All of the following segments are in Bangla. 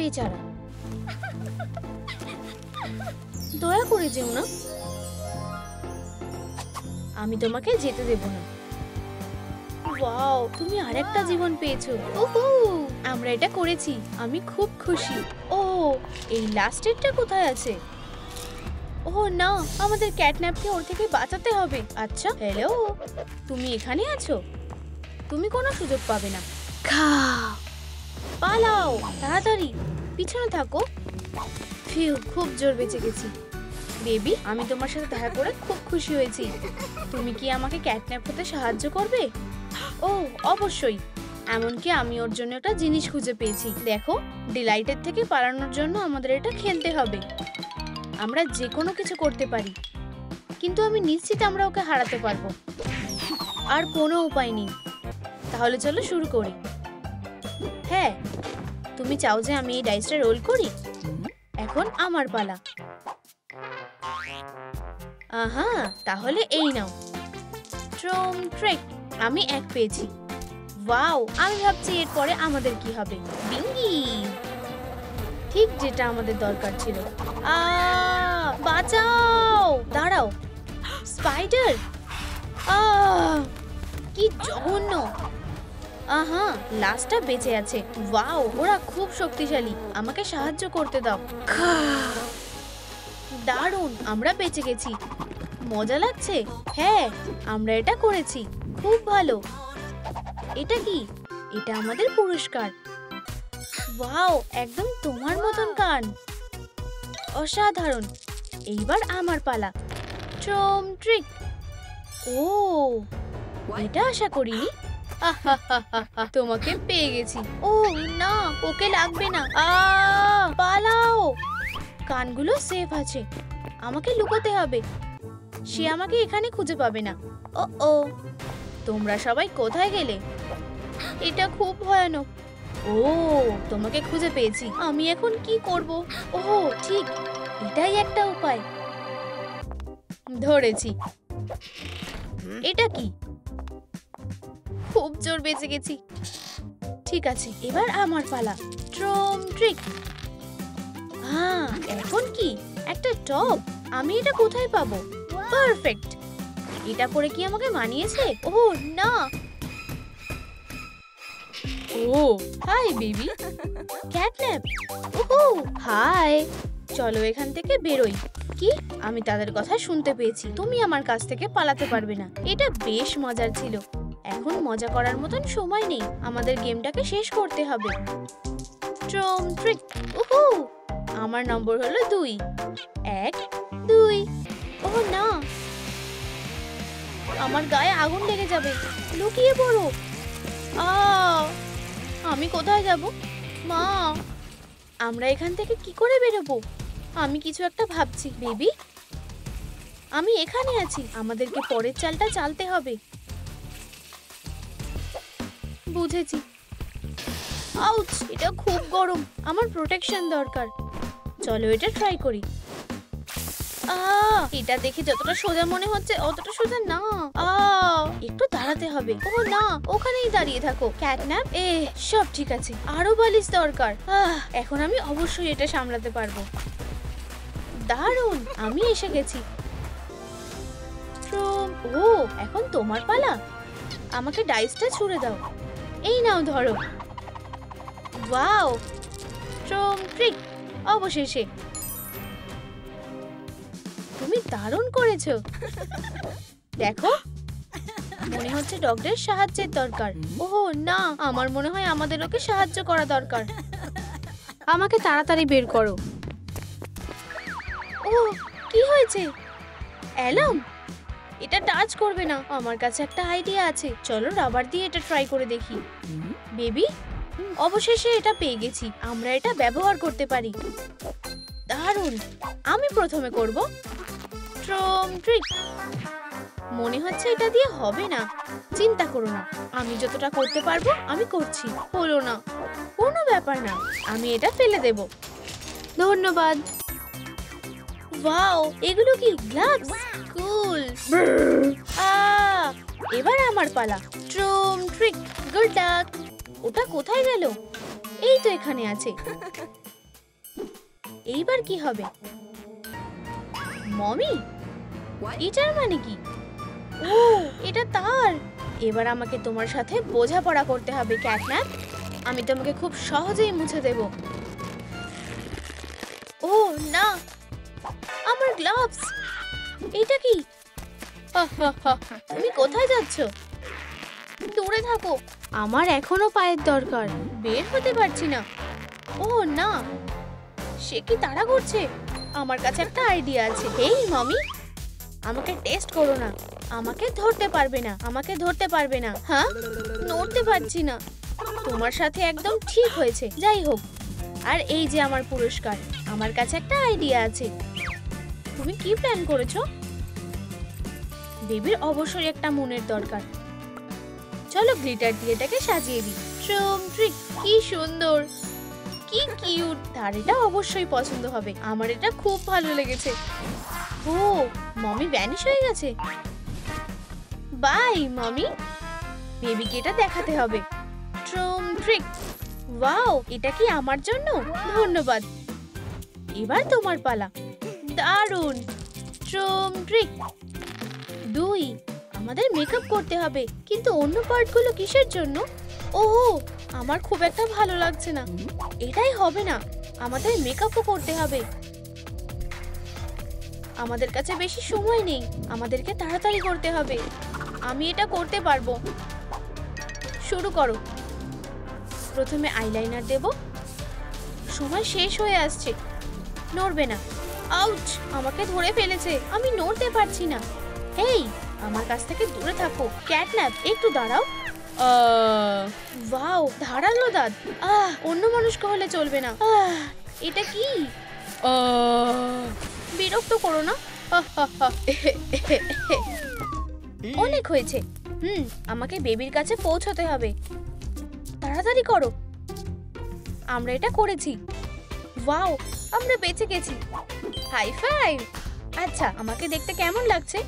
বেচারা, দয়া করে যেও না, আমি তোমাকে যেতে দেব না। ওয়াও, তুমি আরেকটা জীবন পেয়েছো। ওহো, আমরা এটা করেছি, আমি খুব খুশি। ও, এই লাস্টেরটা কোথায় আছে? ও না, আমাদের ক্যাটন্যাপকে ওর থেকে বাঁচাতে হবে। আচ্ছা, হ্যালো, তুমি এখানে আছো? তুমি কোনো সুযোগ পাবে না। পালাও তাড়াতাড়ি, পিছনে থাকো। ফিউ, খুব জোর বেঁচে গেছি। বেবি, আমি তোমার সাথে দেখা করে খুব খুশি হয়েছি। তুমি কি আমাকে ক্যাটন্যাপ হতে সাহায্য করবে? ও অবশ্যই, এমনকি আমি ওর জন্য একটা জিনিস খুঁজে পেয়েছি। দেখো, ডিলাইটের থেকে পালানোর জন্য আমাদের এটা খেলতে হবে। আমরা যে কোনো কিছু করতে পারি, কিন্তু আমি নিশ্চিত আমরা ওকে হারাতে পারবো। আর কোনো উপায় নেই। তাহলে চলো শুরু করি। হ্যাঁ, তুমি চাও যে আমি এই ডাইসটা রোল করি? এখন আমার পালা। আহা, তাহলে এই নাও। ট্রম ট্রেক, আমি 1 পেয়েছি। ওয়াও, আমি ভাবছি এরপরে আমাদের কি হবে। বিঙ্গি, ঠিক যেটা আমাদের দরকার ছিল। বাঁচাও, দাঁড়াও। স্পাইডার, কি জঘন্য। আহা, লাস্টটা বেঁচে আছে। ওয়াও, ওরা খুব শক্তিশালী, আমাকে সাহায্য করতে দাও। দারুণ, আমরা বেঁচে গেছি। মজা লাগছে? হ্যাঁ, আমরা এটা করেছি, খুব ভালো। এটা কি? এটা আমাদের পুরস্কার। ওয়াও, একদম তোমার মতন কান, অসাধারণ। এইবার আমার পালা। ট্রম ট্রিক। ও, এটা আশা করিনি। তোমাকে পেয়ে গেছি। ও না, ওকে লাগবে না। পালাও। কানগুলো সেফ আছে, আমাকে লুকোতে হবে। সে আমাকে এখানে খুঁজে পাবে না। ও, তোমরা সবাই কোথায় গেলে? এটা খুব ভয়ানক। ও, তোমাকে খুঁজে পেয়েছি। আমি এখন কি করব? ওহ ঠিক, এটাই একটা উপায়। ধরেছি। এটা কি? খুব জোর বেঁচে গেছি। ঠিক আছে, এবার আমার পালা। ট্রম ট্রিক। হ্যাঁ, এখন কি? একটা টপ। আমি এটা কোথায় পাবো? পারফেক্ট। এটা পরে কি আমাকে মানিয়েছে? ওহ না। ও হাই বেবি, ক্যাটন্যাপ। ওহো হাই, চলো এখান থেকে বেরোই। কি? আমি তাদের কথা শুনতে পেয়েছি। তুমি আমার কাছ থেকে পালাতে পারবে না। এটা বেশ মজার ছিল। এখন মজা করার মতন সময় নেই, আমাদের গেমটাকে শেষ করতে হবে। ট্রম ট্রিক। ওহো, আমার নম্বর হলো 2। 1 2। ওহ না, আমার গায়ে আগুন লেগে যাবে। লুকিয়ে পড়ো। আমি কোথায় যাব? মা, আমরা এখান থেকে কি করে বেরোবো? আমি কিছু একটা ভাবছি। বেবি, আমি এখানে আছি, আমাদেরকে পরের চালটা চালতে হবে। বুঝেছি। আউচ, এটা খুব গরম, আমার প্রোটেকশন দরকার। চলো এটা ট্রাই করি। এটা দেখে যতটা সোজা মনে হচ্ছে অতটা সোজা না। একটু দাঁড়াতে হবে। ও না, ওখানেই দাঁড়িয়ে থাকো। ক্যাটন্যাপ, সব ঠিক আছে, আরো বালিশ দরকার। এখন আমি অবশ্যই এটা সামলাতে পারবো। দারুণ, আমি এসে গেছি। ও, এখন তোমার পালা। আমাকে ডাইসটা ছুঁড়ে দাও। এই নাও, ধরো। ওয়াও, ট্রম ট্রিক, অবশেষে। তুমি দারুণ করেছো। দেখো, মনে হচ্ছে ডগদের সাহায্যের দরকার। ওহ না, আমার মনে হয় আমাদের ওকে সাহায্য করা দরকার। আমাকে তাড়াতাড়ি বের করো। ও, কি হয়েছে? অ্যালার্ম? এটা টাচ করবে না। আমার কাছে একটা আইডিয়া আছে, চলো রাবার দিয়ে এটা ট্রাই করে দেখি। বেবি, অবশেষে এটা পেয়ে গেছি। আমরা এটা ব্যবহার করতে পারি। দারুণ, আমি প্রথমে করব। ট্রম ট্রিক। মনে হচ্ছে এটা দিয়ে হবে না। চিন্তা করো না, আমি যতটা করতে পারবো আমি করছি। হলো না, কোনো ব্যাপার না, আমি এটা ফেলে দেব। ধন্যবাদ। ওয়াও, এগুলো কি গ্লাভস? কুল। এবার আমার পালা। ট্রম ট্রিক, গুড লাক। ওটা কোথায় গেল? এই তো এখানে আছে। এইবার কি হবে? মমি, এটার মানে কি? ও, এটা তার। এবার আমাকে তোমার সাথে বোঝাপড়া করতে হবে ক্যাটন্যাপ। আমি তোমাকে খুব সহজেই মুছে দেব। ও না, আমার গ্লাভস। এটা কি? তুমি কোথায় যাচ্ছ? দূরে থাকো, আমার এখনো পায়ের দরকার, বের হতে পারছি না। ও না, সে কি তাড়া করছে? আমার কাছে একটা আইডিয়া আছে। এই মমি, আমাকে টেস্ট করো না। আমাকে ধরতে পারবে না, আমাকে ধরতে পারবে না। হ্যাঁ, নড়তে পারছি না। তোমার সাথে একদম ঠিক হয়েছে। যাই হোক, আর এই যে আমার পুরস্কার। আমার কাছে একটা আইডিয়া আছে। তুমি কি প্ল্যান করেছো? বেবির অবশ্যই একটা মনের দরকার। চলো গ্লিটার দিয়ে এটাকে সাজিয়ে দিই। ট্রুম ট্রিক, কি সুন্দর, কি কিউট। তার এটা অবশ্যই পছন্দ হবে। আমার এটা খুব ভালো লেগেছে। ও, মমি ভ্যানিশ হয়ে গেছে। বাই মমি, বেবিকে এটা দেখাতে হবে। ট্রুম ট্রিক, ওয়াও, এটা কি আমার জন্য? ধন্যবাদ। এবার তোমার পালা। দারুণ। ট্রুম ট্রিক 2, আমাদের মেকআপ করতে হবে, কিন্তু অন্য পার্টগুলো কিসের জন্য? ওহো, আমার খুব একটা ভালো লাগছে না। এটাই হবে না, আমাদের মেকআপও করতে হবে। আমাদের কাছে বেশি সময় নেই, আমাদেরকে তাড়াতাড়ি করতে হবে। আমি এটা করতে পারবো। শুরু করো। প্রথমে আইলাইনার দেব। সময় শেষ হয়ে আসছে। নড়বে না। আউচ, আমাকে ধরে ফেলেছে। আমি নড়তে পারছি না। হেই, আমার কাছ থেকে দূরে থাকো। ক্যাটন্যাপ, একটু দাঁড়াও। ওয়াও, ধারালো দাঁত। অন্য মানুষকে হলে চলবে না। এটা কি? বিরক্ত করো না। অনেক হয়েছে। আমাকে বেবির কাছে পৌঁছতে হবে। তাড়াতাড়ি করো। আমরা এটা করেছি। ওয়াও, আমরা বেঁচে গেছি। High five. আচ্ছা, আমাকে দেখতে কেমন লাগছে?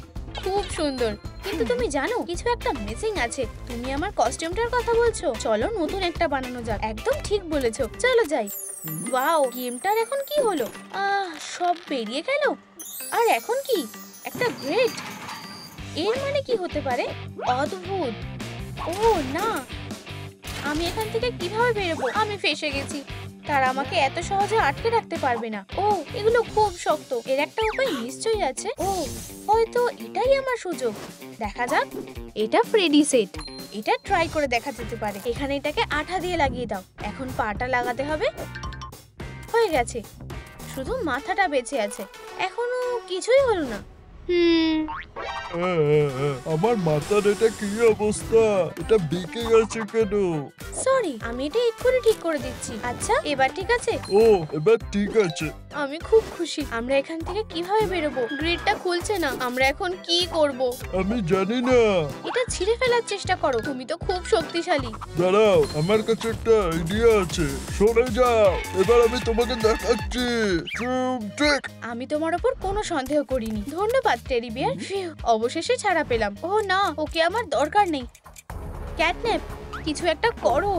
খুব সুন্দর, কিন্তু তুমি জানো কিছু একটা মিসিং আছে। তুমি আমার কস্টিউমটার কথা বলছো? চলো নতুন একটা বানানো যাক। একদম ঠিক বলেছো, চলো যাই। ওয়াও, গেমটার এখন কি হলো? সব বেরিয়ে গেল। আর এখন কি? একটা গ্রেট। এর মানে কি হতে পারে? অদ্ভুত। ও না, আমি এখান থেকে কিভাবে বেরোবো? আমি ফেঁসে গেছি। তারা আমাকে এত সহজে আটকে রাখতে পারবে না। ও, এগুলো খুব শক্ত। এর একটা উপায় নিশ্চয়ই আছে। ও, হয়তো এটাই আমার সুযোগ। দেখা যাক। এটা ফ্রেডি সেট। এটা ট্রাই করে দেখা যেতে পারে। এখানে এটাকে আঠা দিয়ে লাগিয়ে দাও। এখন পাটা লাগাতে হবে। হয়ে গেছে, শুধু মাথাটা বেঁচে আছে। এখনো কিছুই হলো না। আমার মাথার এটা কি অবস্থা? এটা বেঁকে গেছে কেন? সরি, আমি এটা এক্ষুনি ঠিক করে দিচ্ছি। আচ্ছা, এবার ঠিক আছে? ও, এবার ঠিক আছে। আমি খুব খুশি। আমরা এখান থেকে কিভাবে বেরোবো? গ্রিডটা খুলছে না। আমরা এখন কি করব? আমি জানি না। এটা ছিঁড়ে ফেলার চেষ্টা করো। তুমি তো খুব শক্তিশালী। দাঁড়াও, আমার কাছে একটা আইডিয়া আছে। সরে যাও, এবার আমি তোমাকে দেখাচ্ছি। ঠিক। আমি তোমার উপর কোনো সন্দেহ করিনি। ধন্যবাদ টেডি বিয়ার। অবশেষে ছাড়া পেলাম। ও না, ওকে আমার দরকার নেই। ক্যাটন্যাপ, কিছু একটা করো।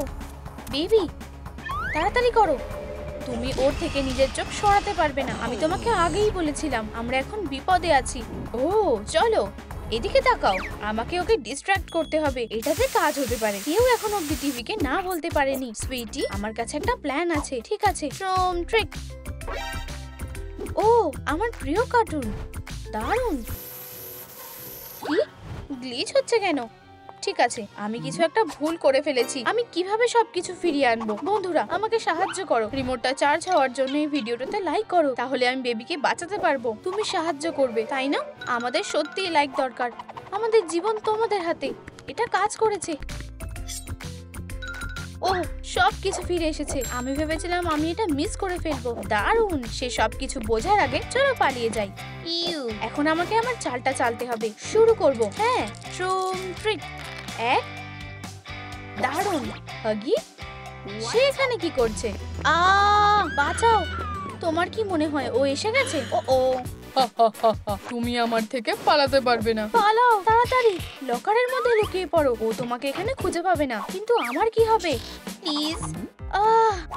বেবি, তাড়াতাড়ি করো। তুমি ওর থেকে নিজের চোখ সরাতে পারবে না। আমি তোমাকে আগেই বলেছিলাম, আমরা এখন বিপদে আছি। ও, চলো এদিকে তাকাও। আমাকে ওকে ডিস্ট্রাক্ট করতে হবে। এটাতে কাজ হতে পারে। কেউ এখন অব্দি টিভিকে না বলতে পারেনি। সুইটি, আমার কাছে একটা প্ল্যান আছে। ঠিক আছে, ট্রুম ট্রিক। ও, আমার প্রিয় কার্টুন। দারুণ। কি গ্লিচ হচ্ছে কেন? ঠিক আছে, আমি কিছু একটা ভুল করে ফেলেছি। আমি কিভাবে সবকিছু ফিরিয়ে আনবো? বন্ধুরা, আমাকে সাহায্য করো। রিমোটটা চার্জ হওয়ার জন্য এই ভিডিওটাতে লাইক করো, তাহলে আমি বেবিকে বাঁচাতে পারবো। তুমি সাহায্য করবে, তাই না? আমাদের সত্যিই লাইক দরকার। আমাদের জীবন তোমাদের হাতে। এটা কাজ করেছে। ও, সবকিছু ফিরে এসেছে। আমি ভেবেছিলাম আমি এটা মিস করে ফেলবো। দারুণ। সে সবকিছু বোঝার আগে চলো পালিয়ে যাই। এখন আমাকে আমার চালটা চালতে হবে। শুরু করব। হ্যাঁ, ট্রুম ট্রিক। এক। দারুণ। হাগি, সে এখানে কি করছে? বাঁচাও। তোমার কি মনে হয় ও এসে গেছে? ও, তুমি আমার থেকে পালাতে পারবে না। পালাও তাড়াতাড়ি। লকারের মধ্যে লুকিয়ে পড়ো। ও তোমাকে এখানে খুঁজে পাবে না। কিন্তু আমার কি হবে? প্লিজ,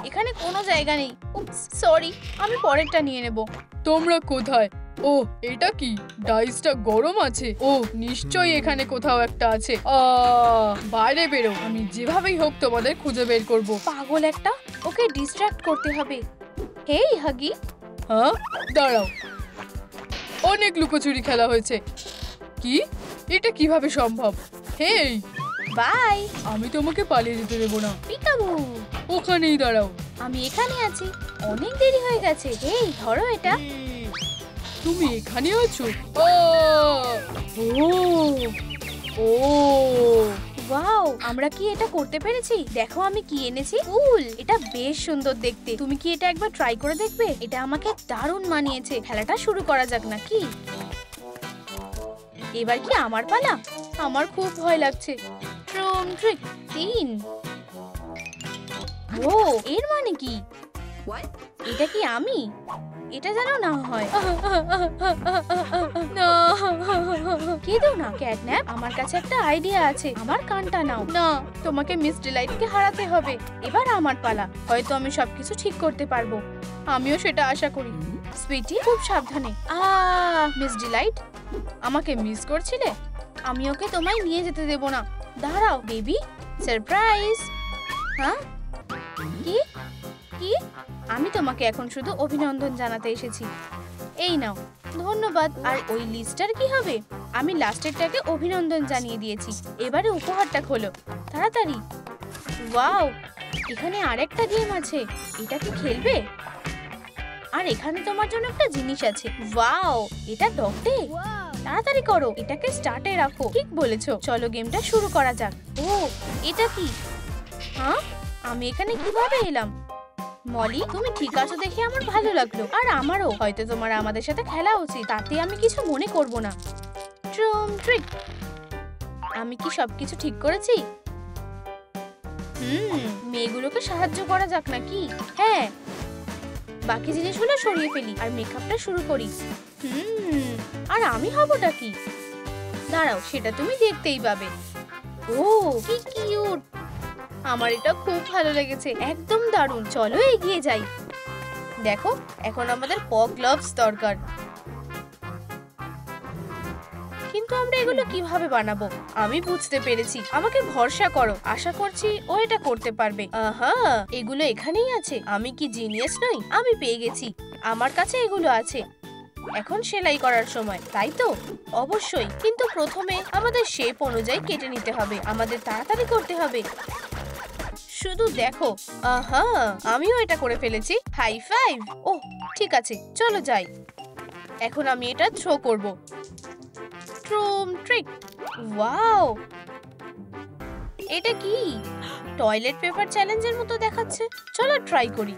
এখানে কোনো জায়গা নেই। সরি, আমি পরেরটা নিয়ে নেব। তোমরা কোথায়? ও, এটা কি? ডাইসটা গরম আছে। ও, নিশ্চয়ই এখানে কোথাও একটা আছে। বাইরে বেরো, আমি যেভাবেই হোক তোমাদের খুঁজে বের করব। পাগল একটা, ওকে ডিস্ট্রাক্ট করতে হবে। হেই হাগি। হ্যাঁ, দাঁড়াও। অনেক লুকোচুরি খেলা হয়েছে। কি? এটা কিভাবে সম্ভব? হেই, বাই। আমি তোমাকে পালিয়ে যেতে দেবো না। পিকাবু, ওখানেই দাঁড়াও। আমি এখানে আছি। অনেক দেরি হয়ে গেছে। হেই, ধরো এটা। তুমি এখানে আছো? ও, ও, ওয়াও, আমরা কি এটা করতে পেরেছি? দেখো আমি কি এনেছি। কুল, এটা বেশ সুন্দর দেখতে। তুমি কি এটা একবার ট্রাই করে দেখবে? এটা আমাকে দারুণ মানিয়েছে। খেলাটা শুরু করা যাক নাকি? এবার কি আমার পালা? আমার খুব ভয় লাগছে। ট্রুম ট্রিক 3। ও, এর মানে কি? এটা কি আমি? এটা যেন না হয়। না, কেঁদো না ক্যাটন্যাপ। আমার কাছে একটা আইডিয়া আছে। আমার কানটা নাও। না, তোমাকে মিস ডিলাইটকে হারাতে হবে। এবার আমার পালা। হয়তো আমি সবকিছু ঠিক করতে পারবো। আমিও সেটা আশা করি। সুইটি, খুব সাবধানে। মিস ডিলাইট, আমাকে মিস করছিলে? আমি ওকে তোমায় নিয়ে যেতে দেব না। দাঁড়াও বেবি, সারপ্রাইজ। হ্যাঁ, কি কি? আমি তোমাকে এখন শুধু অভিনন্দন জানাতে এসেছি। এই নাও। ধন্যবাদ। আর ওই লিস্টার কি হবে? আমি লাস্টেরটাকে অভিনন্দন জানিয়ে দিয়েছি। এবারে উপহারটা খোলো তাড়াতাড়ি। ওয়াও, এখানে আরেকটা গেম আছে। এটা কি খেলবে? আর এখানে তোমার জন্য একটা জিনিস আছে। ওয়াও, এটা ডগটে। তাড়াতাড়ি করো, এটাকে স্টার্টে রাখো। ঠিক বলেছো। চলো গেমটা শুরু করা যাক। ও, এটা কি? হ্যাঁ, আমি এখানে কিভাবে এলাম? মলি, তুমি ঠিক আছো দেখে আমার ভালো লাগলো। আর আমারও। হয়তো তোমার আমাদের সাথে খেলা উচিত, তাতে আমি কিছু মনে করব না। ট্রুম ট্রিক। আমি কি সবকিছু ঠিক করেছি? মেয়েগুলোকে সাহায্য করা যাক নাকি? হ্যাঁ, বাকি জিনিসগুলো সরিয়ে ফেলি আর মেকআপটা শুরু করি। আর আমি হবটা কি? দাঁড়াও, সেটা তুমি দেখতেই পাবে। ও, কি কিউট। আমার এটা খুব ভালো লেগেছে। একদম দারুণ। চলো এগিয়ে যাই। দেখো, এখন আমাদের পগ গ্লাভস দরকার। কিন্তু আমরা এগুলো কিভাবে বানাবো? আমি বুঝতে পেরেছি। আমাকে ভরসা করো। আশা করছি ও এটা করতে পারবে। আহা, এগুলো এখানেই আছে। আমি কি জিনিয়াস নই? আমি পেয়ে গেছি। আমার কাছে এগুলো আছে। এখন সেলাই করার সময়, তাই তো? অবশ্যই, কিন্তু প্রথমে আমাদের শেপ অনুযায়ী কেটে নিতে হবে। আমাদের তাড়াতাড়ি করতে হবে। শুধু দেখো। আহা, আমিও এটা করে ফেলেছি। High five. ও, ঠিক আছে, চলো যাই। এখন আমি এটা থ্রো করব। ট্রুম ট্রিক। ওয়াও, এটা কি? টয়লেট পেপার চ্যালেঞ্জের মতো দেখাচ্ছে। চলো ট্রাই করি।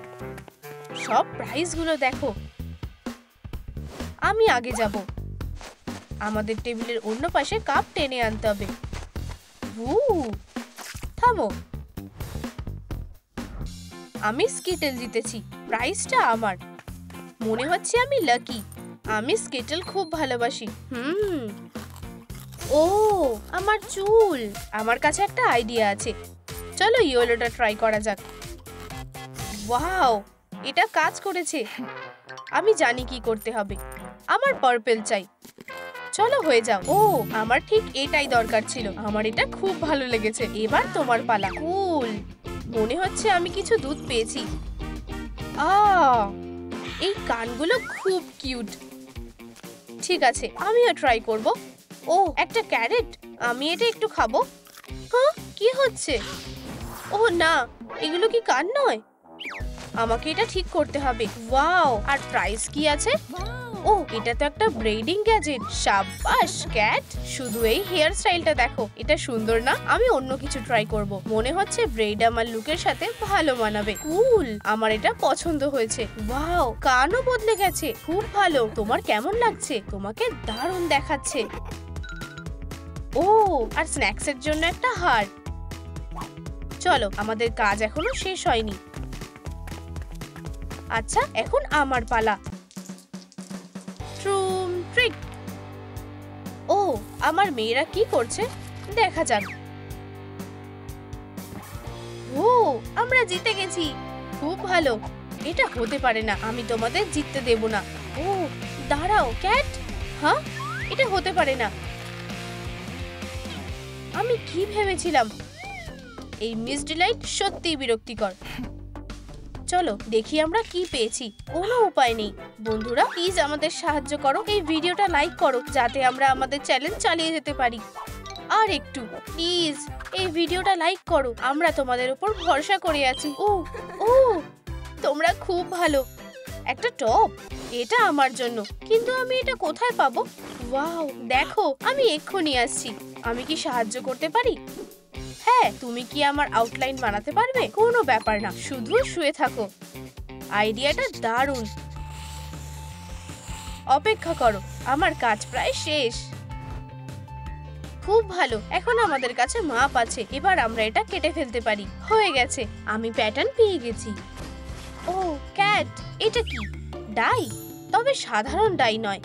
সব প্রাইজগুলো দেখো। আমি আগে যাব। আমাদের টেবিলের অন্য পাশে কাপ টেনে আনতে হবে। থামো। আমি স্কিটেল জিতেছি। প্রাইজটা আমার। মনে হচ্ছে আমি লাকি। আমি স্কিটেল খুব ভালোবাসি। ও, আমার চুল। আমার কাছে একটা আইডিয়া আছে। চলো ইয়েলোটা ট্রাই করা যাক। ওয়াও, এটা কাজ করেছে। আমি জানি কি করতে হবে। আমার পার্পল চাই। চলো হয়ে যাও। ও, আমার ঠিক এটাই দরকার ছিল। আমার এটা খুব ভালো লেগেছে। এবার তোমার পালা। কুল। মনে হচ্ছে আমি কিছু দুধ পেয়েছি। এই কানগুলো খুব কিউট। ঠিক আছে, আমিও ট্রাই করব। ও, একটা ক্যারেট। আমি এটা একটু খাবো। হ্যাঁ, কি হচ্ছে? ও না, এগুলো কি কান নয়? আমাকে এটা ঠিক করতে হবে। ওয়াও, আর প্রাইস কি আছে? ও, এটা তো একটা ব্রেডিং গ্যাজেট। শাবাশ ক্যাট। শুধু এই হেয়ার স্টাইলটা দেখো। এটা সুন্দর না? আমি অন্য কিছু ট্রাই করব। মনে হচ্ছে ব্রেড আমার লুকের সাথে ভালো মানাবে। কুল, আমার এটা পছন্দ হয়েছে। ওয়াও, কানও বদলে গেছে। খুব ভালো। তোমার কেমন লাগছে? তোমাকে দারুণ দেখাচ্ছে। ও, আর স্ন্যাক্সের জন্য একটা হার্ট। চলো, আমাদের কাজ এখনো শেষ হয়নি। আচ্ছা, এখন আমার পালা। ট্রুম ট্রিক। ও, আমার মেয়েরা কি করছে দেখা যাক। ও, আমরা জিতে গেছি। খুব ভালো। এটা হতে পারে না, আমি তোমাদের জিততে দেব না। ও দাঁড়াও ক্যাট, হ্যাঁ এটা হতে পারে না। আমি কি ভেবেছিলাম? এই মিস ডিলাইট সত্যিই বিরক্তিকর। চলো দেখি আমরা কি পেয়েছি। কোনো উপায় নেই। বন্ধুরা প্লিজ আমাদের সাহায্য করো, এই ভিডিওটা লাইক করো যাতে আমরা আমাদের চ্যালেঞ্জ চালিয়ে যেতে পারি। আর একটু প্লিজ এই ভিডিওটা লাইক করো, আমরা তোমাদের উপর ভরসা করে আছি। ও ও তোমরা খুব ভালো। একটা টপ, এটা আমার জন্য, কিন্তু আমি এটা কোথায় পাবো? ওয়াও দেখো, আমি এক্ষুনি আসছি। আমি কি সাহায্য করতে পারি? হ্যাঁ, তুমি কি আমার আউটলাইন বানাতে পারবে? কোনো ব্যাপার না, শুধু শুয়ে থাকো। আইডিয়াটা দারুণ। অপেক্ষা করো, আমার কাজ প্রায় শেষ। খুব ভালো, এখন আমাদের কাছে মাপ আছে, এবার আমরা এটা কেটে ফেলতে পারি। হয়ে গেছে, আমি প্যাটার্ন পেয়ে গেছি। ও ক্যাট, এটা কি ডাই? তবে সাধারণ ডাই নয়।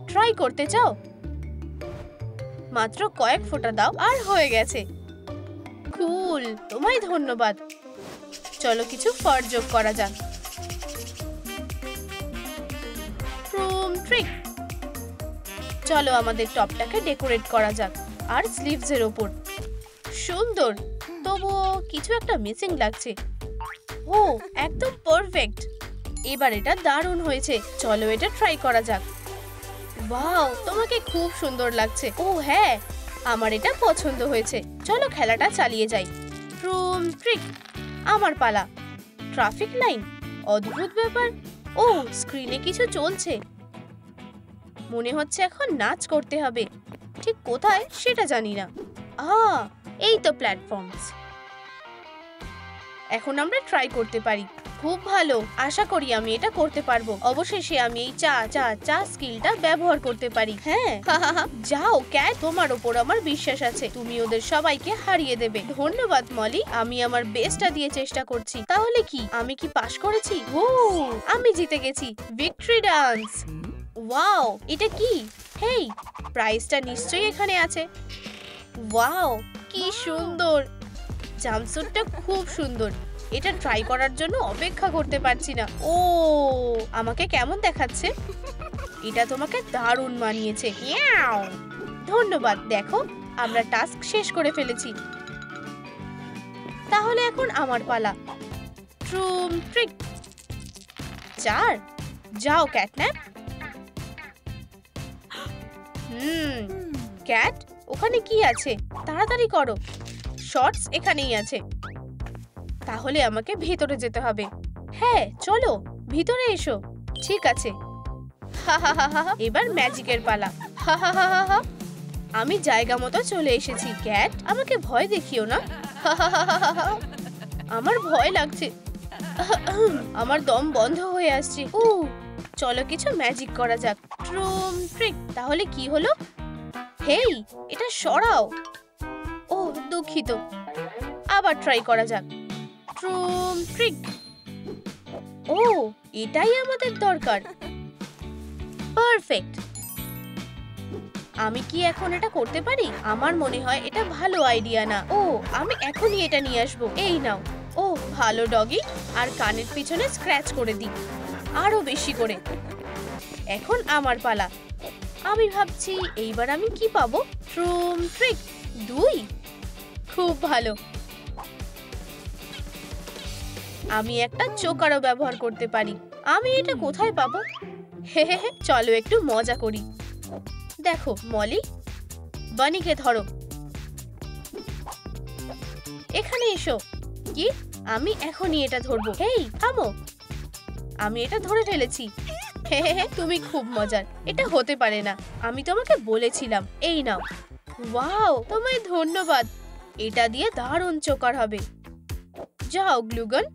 ট্রাই করতে চাও? মাত্র কয়েক ফোঁটা দাও আর হয়ে গেছে। কুল, তোমায় ধন্যবাদ। চলো কিছু ফার যোগ করা যাক। ফ্রুম ট্রিক। চলো আমাদের টপটাকে ডেকোরেট করা যাক। আর স্লিভস এর উপর সুন্দর, তবুও কিছু একটা মিসিং লাগছে। ও একদম পারফেক্ট। এবার এটা দারুণ হয়েছে। চলো এটা ট্রাই করা যাক। ওয়াও, তোমাকে খুব সুন্দর লাগছে। ও হ্যাঁ, আমার এটা পছন্দ হয়েছে। চলো খেলাটা চালিয়ে যাই। ফ্রুম ট্রিক। আমার পালা। ট্রাফিক লাইন, অদ্ভুত ব্যাপার। ও স্ক্রিনে কিছু চলছে, মনে হচ্ছে এখন নাচ করতে হবে। ঠিক কোথায় সেটা জানি না। এই তো প্ল্যাটফর্মস। এখন আমরা ট্রাই করতে পারি। খুব ভালো, আশা করি আমি এটা করতে পারবো। অবশেষে আমি এই চা স্কিলটা ব্যবহার করতে পারি। হ্যাঁ যাও ক্যাট, তোমার উপর আমার বিশ্বাস আছে। তুমি ওদের সবাইকে হারিয়ে দেবে। ধন্যবাদ মলি, আমি আমার বেস্টটা দিয়ে চেষ্টা করছি। তাহলে কি আমি কি পাস করেছি? ও আমি জিতে গেছি। Victory dance. ওয়াও, এটা কি? হেই, প্রাইজটা নিশ্চয়ই এখানে আছে। ওয়াও কি সুন্দর। জাম্পস্যুটটা খুব সুন্দর। এটা ট্রাই করার জন্য অপেক্ষা করতে পারছি না। ও আমাকে কেমন দেখাচ্ছে? এটা তোমাকে দারুণ মানিয়েছে। ইয়াও ধন্যবাদ। দেখো আমরা টাস্ক শেষ করে ফেলেছি। তাহলে এখন আমার পালা। ট্রুম ট্রিক। 4 যাও ক্যাটন্যাপ। ক্যাট, ওখানে কি আছে? তাড়াতাড়ি করো। শর্টস এখানেই আছে। তাহলে আমাকে ভিতরে যেতে হবে। হ্যাঁ চলো ভিতরে এসো। ঠিক আছে। এবার ম্যাজিকের পালা। আমি জায়গা মতো চলে এসেছি। ক্যাট, আমাকে ভয় দেখিও না। আমার ভয় লাগছে। আমার দম বন্ধ হয়ে আসছে। চলো কিছু ম্যাজিক করা যাক। ট্রুম ট্রিক। তাহলে কি হলো? হেই, এটা সরাও। ও দুঃখিত, আবার ট্রাই করা যাক। ট্রুম ট্রিক। ও এটাই আমাদের দরকার। পারফেক্ট। আমি কি এখন এটা করতে পারি? আমার মনে হয় এটা ভালো আইডিয়া না। ও আমি এখনই এটা নিয়ে আসবো। এই নাও। ও ভালো ডগি। আর কানের পিছনে স্ক্র্যাচ করে দিই, আরো বেশি করে। এখন আমার পালা। আমি ভাবছি এইবার আমি কি পাবো? ট্রুম ট্রিক 2। খুব ভালো। আমি একটা চোকারও ব্যবহার করতে পারি। আমি এটা কোথায় পাবো? হে চলো একটু মজা করি। দেখো মলি, বানিকে ধরো। এখানে এসো। কি? আমি এখনই এটা ধরবো। হেই থামো, আমি এটা ধরে ফেলেছি। হে তুমি খুব মজার। এটা হতে পারে না, আমি তোমাকে বলেছিলাম। এই নাও। ওয়াও, তোমায় ধন্যবাদ। এটা দিয়ে দারুণ চোকার হবে। যাও গ্লুগান,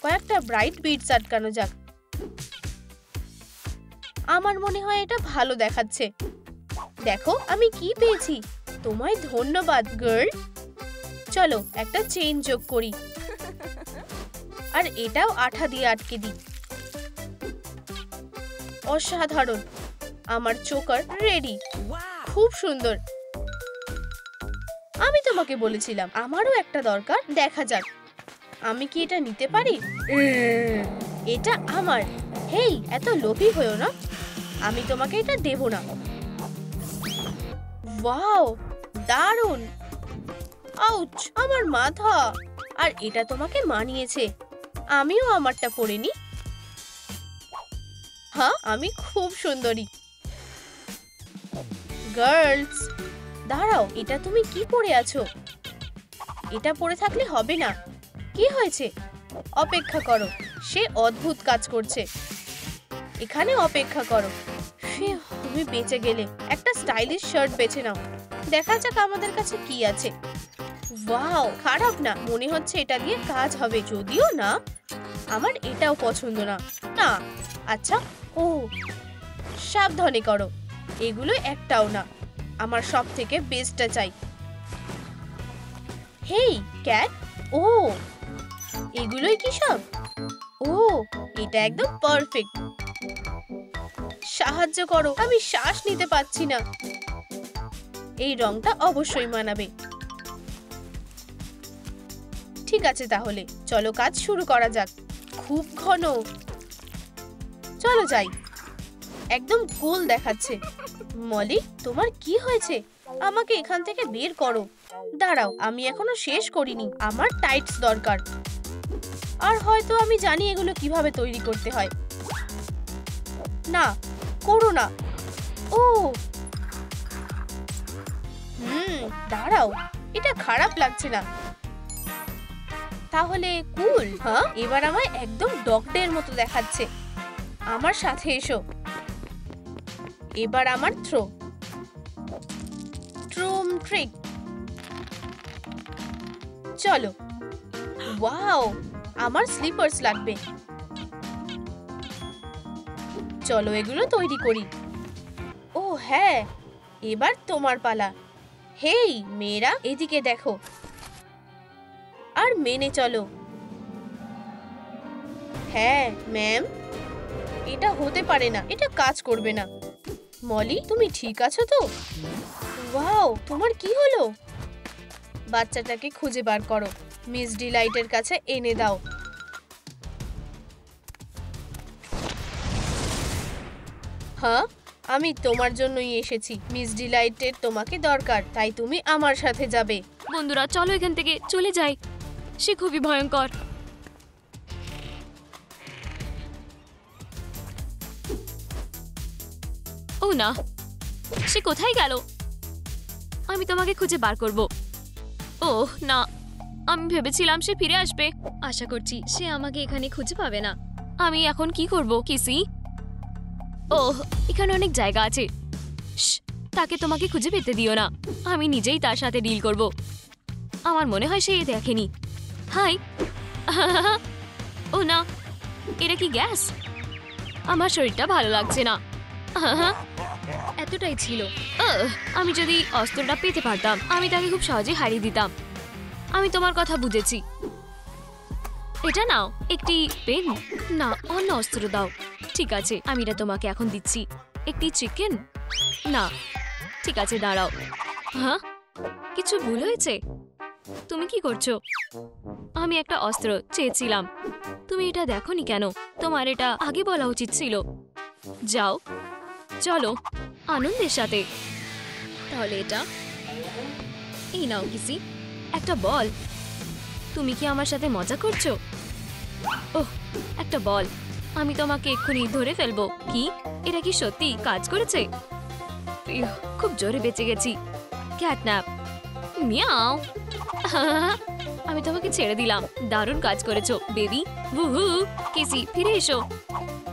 কয়েকটা ব্রাইট বিটস আটকানো যাক। আমার মনে হয় এটা ভালো দেখাচ্ছে। দেখো আমি কি পেয়েছি। তোমায় ধন্যবাদ গার্ল। চলো একটা চেইন যোগ করি, আর এটাও আঠা দিয়ে আটকে দিই। অসাধারণ, আমার চোকার রেডি। খুব সুন্দর। আমি তোমাকে বলেছিলাম আমারও একটা দরকার। দেখা যাক। আমি কি এটা নিতে পারি? এটা আমার। হেই, এত লোভী হয়েও না, আমি তোমাকে এটা দেব না। ওয়াও, দারুণ। আউচ, আমার মাথা। আর এটা তোমাকে মানিয়েছে। আমিও আমারটা পরে নি। হ্যাঁ, আমি খুব সুন্দরী। গার্লস, দাঁড়াও, এটা তুমি কি পরে আছো? এটা পরে থাকলে হবে না। কি হয়েছে? অপেক্ষা করো, সে অদ্ভুত কাজ করছে। এখানে অপেক্ষা করো। ফিউ, তুমি বেঁচে গেলে। একটা স্টাইলিশ শার্ট বেছে নাও। দেখা যাক আমাদের কাছে কি আছে। ওয়াও, খারাপ না, মনে হচ্ছে এটা দিয়ে কাজ হবে। যদিও না, আমার এটাও পছন্দ না। না, আচ্ছা, ও সাবধানে করো, এগুলো একটাও না। আমার সব থেকে বেস্টটা চাই। হেই ক্যাট, ও এগুলোই কি সব? ও, এটা একদম পারফেক্ট। সাহায্য করো, আমি শ্বাস নিতে পারছি না। এই রংটা অবশ্যই মানাবে। ঠিক আছে, তাহলে চলো কাজ শুরু করা যাক। খুব ঘন, চলো যাই। একদম কুল দেখাচ্ছে। মলি, তোমার কি হয়েছে? আমাকে এখান থেকে বের করো। দাঁড়াও, আমি এখনো শেষ করিনি। আমার টাইটস দরকার। আর হয়তো আমি জানি এগুলো কিভাবে তৈরি করতে হয়। না, করো না। ও দাঁড়াও, এটা খারাপ লাগছে না। তাহলে কুল। হ্যাঁ, এবার আমায় একদম ডগদের মতো দেখাচ্ছে। আমার সাথে এসো। এবার আমার থ্রো। ট্রুম ট্রিক। চলো। ওয়াও, আমার স্লিপার্স লাগবে। চলো এগুলো তৈরি করি। ও হ্যাঁ, এবার তোমার পালা। হেই মেয়েরা, এদিকে দেখো আর মেনে চলো। হ্যাঁ ম্যাম, এটা হতে পারে না, এটা কাজ করবে না। মলি, তুমি ঠিক আছো তো? ওয়াও, তোমার কি হলো? বাচ্চাটাকে খুঁজে বার করো, মিস ডিলাইটের কাছে এনে দাও। হ্যাঁ, আমি তোমার জন্যই এসেছি। মিস ডিলাইটের তোমাকে দরকার, তাই তুমি আমার সাথে যাবে। বন্ধুরা, চলো এখান থেকে চলে যাই। সে খুবই ভয়ঙ্কর। ও না, সে কোথায় গেল? আমি তোমাকে খুঁজে বার করব। ওহ না, আমি ভেবেছিলাম সে ফিরে আসবে। আশা করছি সে আমাকে এখানে খুঁজে পাবে না। আমি এখন কি করব কিসি? ওহ, এখানে অনেক জায়গা আছে। শ্, তাকে তোমাকে খুঁজে পেতে দিও না। আমি নিজেই তার সাথে ডিল করব। আমার মনে হয় সে দেখেনি। হাই। ও না, এটা কি গ্যাস? আমার শরীরটা ভালো লাগছে না। এতটাই ছিল। আমি যদি অস্ত্রটা পেতে পারতাম, আমি তাকে খুব সহজে হারিয়ে দিতাম। আমি তোমার কথা বুঝেছি। এটা নাও, একটি পেন। না, অন্য অস্ত্র দাও। ঠিক আছে, আমি এটা তোমাকে এখন দিচ্ছি। একটি চিকেন? না, ঠিক আছে, দাঁড়াও। হ্যাঁ, কিছু ভুল হয়েছে? তুমি কি করছো? আমি একটা অস্ত্র চেয়েছিলাম। তুমি এটা দেখোনি কেন? তোমার এটা আগে বলা উচিত ছিল। যাও, চলো আনন্দের সাথে। তাহলে এটা এই নাও কিসি, একটা বল। তুমি কি আমার সাথে মজা করছো? ওহ, একটা বল। আমি তোমাকে এক্ষুনি ধরে ফেলবো। কি এটা কি সত্যি কাজ করেছে? খুব জোরে বেঁচে গেছি। ক্যাটন্যাপ। মিয়াও। আমি তোমাকে ছেড়ে দিলাম। দারুণ কাজ করেছো বেবি। বুহু। কিসি, ফিরে এসো।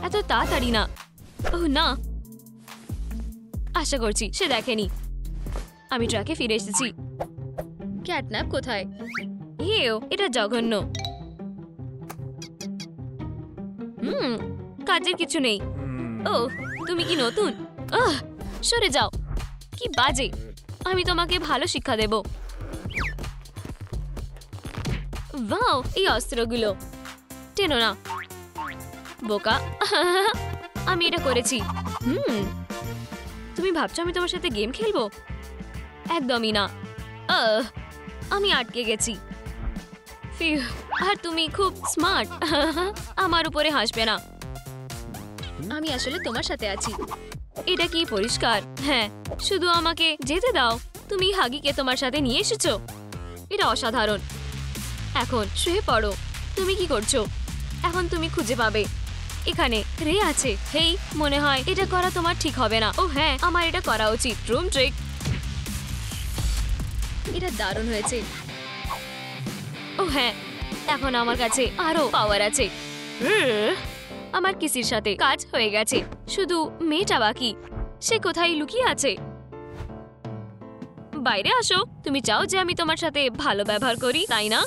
এত তাড়াতাড়ি না। ওহ না, আশা করছি সে দেখেনি। আমি ট্রাকে ফিরে এসেছি। ক্যাটন্যাপ কোথায়? এও, এটা জঘন্য। কাজের কিছু নেই। ও, তুমি কি নতুন? সরে যাও। কি বাজে। আমি তোমাকে ভালো শিক্ষা দেব। ওয়াও, এই অস্ত্রগুলো টেনো না, বোকা। আমি এটা করেছি। তুমি ভাবছো আমি তোমার সাথে গেম খেলবো? একদমই না। আমি আটকে গেছি। ফিউ, আর তুমি খুব স্মার্ট। আমার উপরে হাসবে না, আমি আসলে তোমার সাথে আছি। এটা কি পরিষ্কার? হ্যাঁ, শুধু আমাকে যেতে দাও। তুমি হাগিকে তোমার সাথে নিয়ে এসেছো, এটা অসাধারণ। এখন শুয়ে পড়ো। তুমি কি করছো? এখন তুমি খুঁজে পাবে, এখানে রে আছে। হেই, মনে হয় এটা করা তোমার ঠিক হবে না। ও হ্যাঁ, আমার এটা করা উচিত। রুম ট্রিক, এটা দারুণ হয়েছে। ও হ্যাঁ, এখন আমার কাছে আরো পাওয়ার আছে। আমার কিসির সাথে কাজ হয়ে গেছে, শুধু মেয়েটা বাকি। সে কোথায় লুকিয়ে আছে? বাইরে আসো। তুমি চাও যে আমি তোমার সাথে ভালো ব্যবহার করি, তাই না?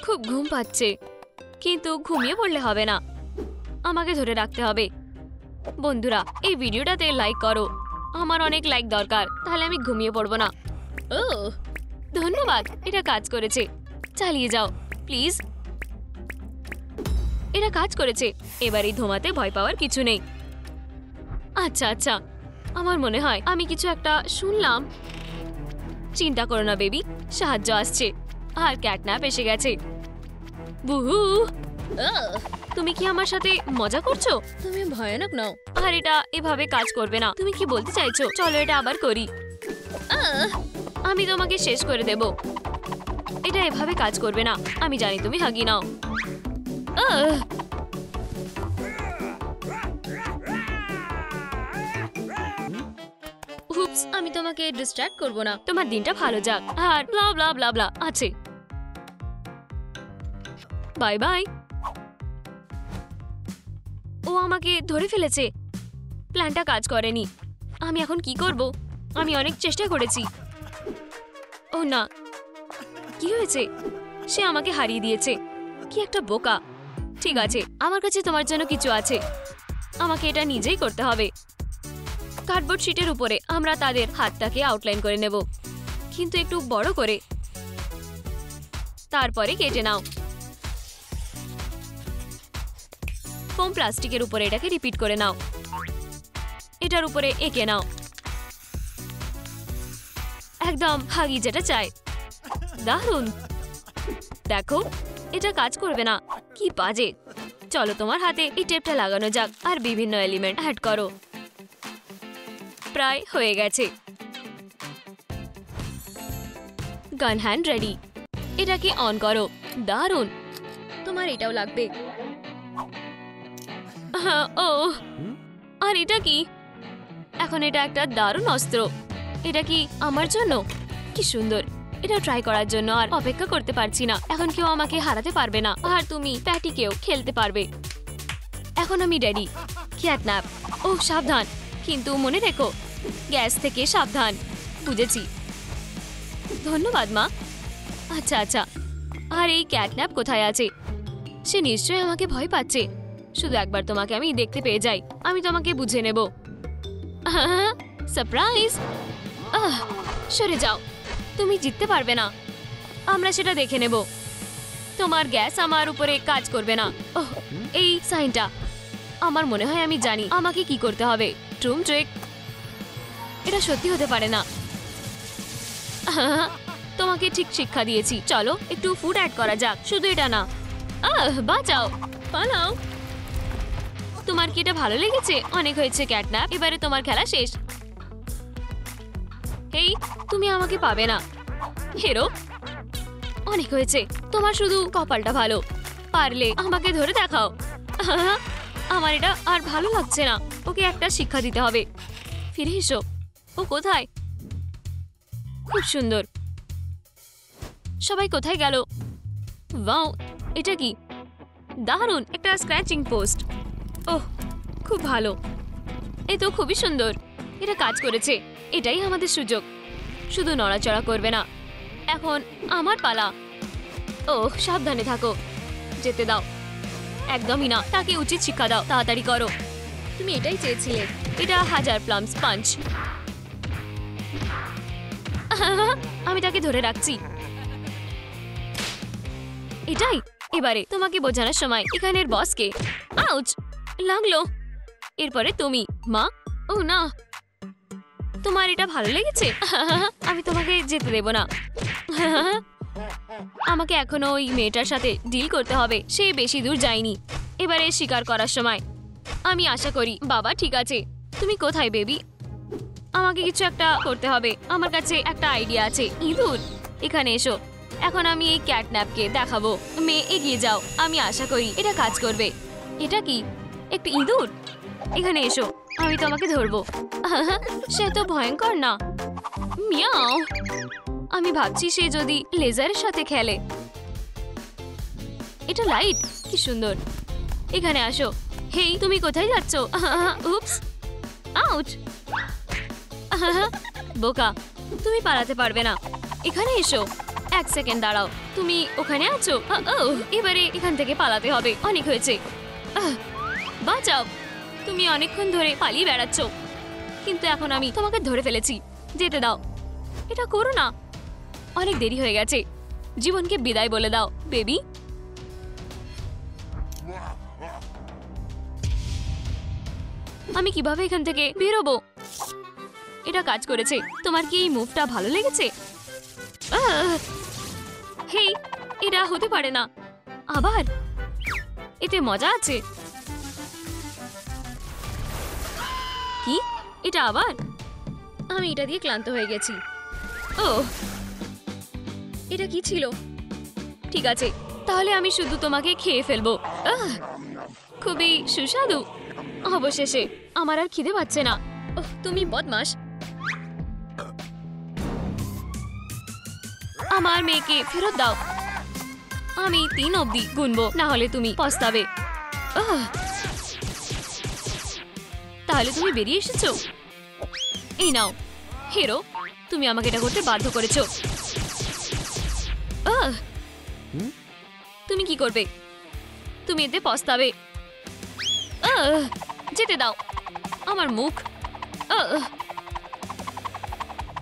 খুব ঘুম পাচ্ছে, কিন্তু ঘুমিয়ে পড়লে হবে না, আমাকে ধরে রাখতে হবে। বন্ধুরা, এই ভিডিওটাতে লাইক করো, আমার অনেক লাইক দরকার, তাহলে আমি ঘুমিয়ে পড়বো না। ও ধন্যবাদ, এটা কাজ করেছে। চালিয়ে যাও প্লিজ। এটা কাজ করেছে। এবার এই ধোঁয়াতে ভয় পাওয়ার কিছু নেই। আচ্ছা আচ্ছা, আমার মনে হয় আমি কিছু একটা শুনলাম। চিন্তা করো না বেবি, সাহায্য আসছে। আর ক্যাটন্যাপ এসে গেছে। বুহু, তুমি কি আমার সাথে মজা করছো? তুমি ভয়ানক নাও। আর এটা এভাবে কাজ করবে না। তুমি কি বলতে চাইছো? চলো এটা আবার করি। আমি তোমাকে শেষ করে দেব। এটা এভাবে কাজ করবে না। আমি জানি তুমি হাগি নাও। উপস, আমি তোমাকে ডিস্ট্র্যাক্ট করব না। তোমার দিনটা ভালো যাক। আর ব্লা ব্লা ব্লা ব্লা আছে। Bye bye. ও আমাকে ধরে ফেলেছে। প্ল্যানটা কাজ করেনি। আমি এখন কি করব? আমি অনেক চেষ্টা করেছি। ও না, কি হয়েছে? সে আমাকে হারিয়ে দিয়েছে। কি একটা বোকা। ঠিক আছে, আমার কাছে তোমার জন্য কিছু আছে। আমাকে এটা নিজেই করতে হবে। কার্ডবোর্ড শিটের উপরে আমরা তাদের হাতটাকে আউটলাইন করে নেব, কিন্তু একটু বড় করে। তারপরে কেটে নাও। ফোম প্লাস্টিকের উপরে এটাকে রিপিট করে নাও। এটার উপরে এঁকে নাও, একদম হাগি যেটা চাই। দারুণ। দেখো, এটা কাজ করবে না। কি বাজে। চলো তোমার হাতে এই টেপটা লাগানো যাক আর বিভিন্ন এলিমেন্ট অ্যাড করো। প্রায় হয়ে গেছে। গান হ্যান্ড রেডি। এটাকে অন করো। দারুণ। তোমার এটাও লাগবে। ও, আর এটা কি? এখন এটা একটা দারুণ অস্ত্র। এটা কি আমার জন্য? কি সুন্দর। এটা ট্রাই করার জন্য আর অপেক্ষা করতে পারছি না। এখন কেউ আমাকে হারাতে পারবে না, আর তুমি প্যাটিকেও খেলতে পারবে। এখন আমি রেডি। ক্যাটন্যাপ। ও সাবধান, কিন্তু মনে রেখো, গ্যাস থেকে সাবধান। বুঝেছি। ধন্যবাদ মা। আচ্ছা আচ্ছা, আর এই ক্যাটন্যাপ কোথায় আছে? সে নিশ্চয়ই আমাকে ভয় পাচ্ছে। শুধু একবার তোমাকে আমি দেখতে পেয়ে যাই, আমি তোমাকে বুঝে নেব। সারপ্রাইজ। সরে যাও, তুমি জিততে পারবে না। আমরা সেটা দেখে নেব। তোমার গ্যাস আমার উপরে কাজ করবে না। ওহ, এই সাইনটা। আমার মনে হয় আমি জানি আমাকে কি করতে হবে। ট্রুম ট্রিক। এটা সত্যি হতে পারে না। তোমাকে ঠিক শিক্ষা দিয়েছি। চলো একটু ফুড অ্যাড করা যাক। শুধু এটা না। বাঁচাও, পালাও। তোমার কি এটা ভালো লেগেছে? অনেক হয়েছে ক্যাটন্যাপ, এবারে তোমার খেলা শেষ। হেই, তুমি আমাকে পাবে না। হেরো, অনেক হয়েছে। তোমার শুধু কপালটা ভালো। পারলে আমাকে ধরে দেখাও। আমার এটা আর ভালো লাগছে না। ওকে একটা শিক্ষা দিতে হবে। ফিরে এসো। ও কোথায়? খুব সুন্দর। সবাই কোথায় গেল? ওয়াও, এটা কি? দারুণ, একটা স্ক্র্যাচিং পোস্ট। ওহ, খুব ভালো। এই তো খুবই সুন্দর। এটা কাজ করেছে। এটাই আমাদের সুযোগ। শুধু নড়াচড়া করবে না। এখন আমার পালা। ওহ, সাবধানে থাকো। যেতে দাও। একদমই না, তাকে উচিত শিক্ষা দাও। তাড়াতাড়ি করো। তুমি এটাই চেয়েছিলে। এটা 1000 প্লামস পাঞ্চ। আমি তাকে ধরে রাখছি। এটাই। এবারে তোমাকে বোঝানোর সময়। এখানের বসকে। আউচ, লাগলো। এরপরে তুমি। মা। ও না, তোমার এটা ভালো লেগেছে? আমি তোমাকে যেতে দেব না। আমাকে এখনো ওই মেয়েটার সাথে ডিল করতে হবে, সে বেশি দূর যায়নি। এবারে শিকার করার সময়। আমি আশা করি বাবা ঠিক আছে। তুমি কোথায় বেবি? আমাকে কিছু একটা করতে হবে। আমার কাছে একটা আইডিয়া আছে। ইঁদুর, এখানে এসো। এখন আমি এই ক্যাটন্যাপকে দেখাবো। মেয়ে এগিয়ে যাও, আমি আশা করি এটা কাজ করবে। এটা কি একটা ইঁদুর? এখানে এসো, আমি তোমাকে ধরবো। সে তো ভয়ঙ্কর না। মিয়াও, আমি ভাবছি সে যদি লেজারের সাথে খেলে। এটা লাইট, কি সুন্দর। এখানে আসো। হেই, তুমি কোথায় যাচ্ছ? উপস, আউট। বোকা, তুমি পালাতে পারবে না। এখানে এসো। 1 সেকেন্ড দাঁড়াও। তুমি ওখানে আছো? এবারে এখান থেকে পালাতে হবে। অনেক হয়েছে। বাঁচাও। তুমি অনেকক্ষণ ধরে পালিয়ে বেড়াচ্ছ, কিন্তু এখন আমি তোমাকে ধরে ফেলেছি। যেতে দাও। এটা করো না, অনেক দেরি হয়ে গেছে। জীবনকে বিদায় বলে দাও বেবি। আমি কিভাবে এখান থেকে বেরোবো? এটা কাজ করেছে। তোমার কি এই মুভটা ভালো লেগেছে? হেই, এটা হতে পারে না। আবার এতে মজা আছে। কি এটা আবার? আমি এটা দিয়ে ক্লান্ত হয়ে গেছি। ও, এটা কি ছিল? ঠিক আছে, তাহলে আমি শুধু তোমাকে খেয়ে ফেলবো। খুবই সুস্বাদু। অবশেষে আমার আর খিদে পাচ্ছে না। তুমি বদমাশ। আমার মেয়েকে ফেরত দাও। আমি 3 অবধি গুনবো, না হলে তুমি পস্তাবে। তাহলে তুমি বেরিয়ে এসেছো? এই নাও হিরো, তুমি আমাকে এটা করতে বাধ্য করেছো। তুমি কি করবে? তুমি এতে পস্তাবে। যেতে দাও আমার মুখ।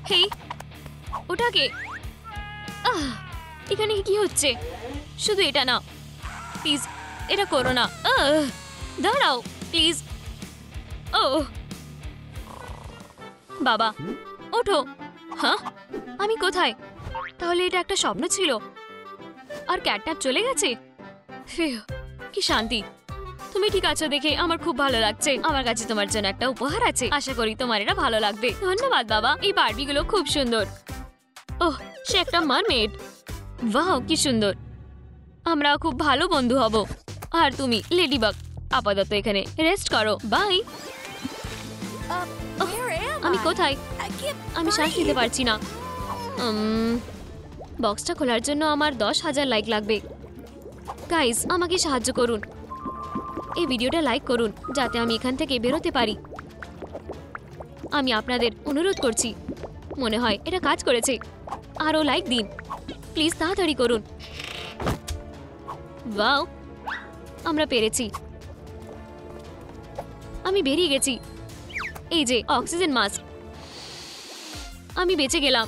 হেই, ওটাকে এখানে কি হচ্ছে? শুধু এটা না, প্লিজ এটা করো না। দাঁড়াও প্লিজ। ও বাবা, ওঠো। হ্যাঁ, আমি কোথায়? তাহলে এটা একটা স্বপ্ন ছিল আর ক্যাটন্যাপ চলে গেছে। ফিউ, কি শান্তি। তুমি ঠিক আছো দেখে আমার খুব ভালো লাগছে। আমার কাছে তোমার জন্য একটা উপহার আছে, আশা করি তোমার এটা ভালো লাগবে। ধন্যবাদ বাবা, এই বারবিগুলো খুব সুন্দর। ওহ, সে একটা মারমেড। ওয়াও, কি সুন্দর। আমরা খুব ভালো বন্ধু হব। আর তুমি লেডিবাগ, আপাতত এখানে রেস্ট করো। বাই। আমি কোথায়? আমি শ্বাস নিতে পারছি না। বক্সটা খোলার জন্য আমার 10,000 লাইক লাগবে। গাইস, আমাকে সাহায্য করুন। এই ভিডিওটা লাইক করুন যাতে আমি এখান থেকে বেরোতে পারি। আমি আপনাদের অনুরোধ করছি। মনে হয় এটা কাজ করেছে। আরও লাইক দিন প্লিজ, তাড়াতাড়ি করুন। ওয়াও, আমরা পেরেছি। আমি বেরিয়ে গেছি। এই যে অক্সিজেন মাস্ক, আমি বেঁচে গেলাম।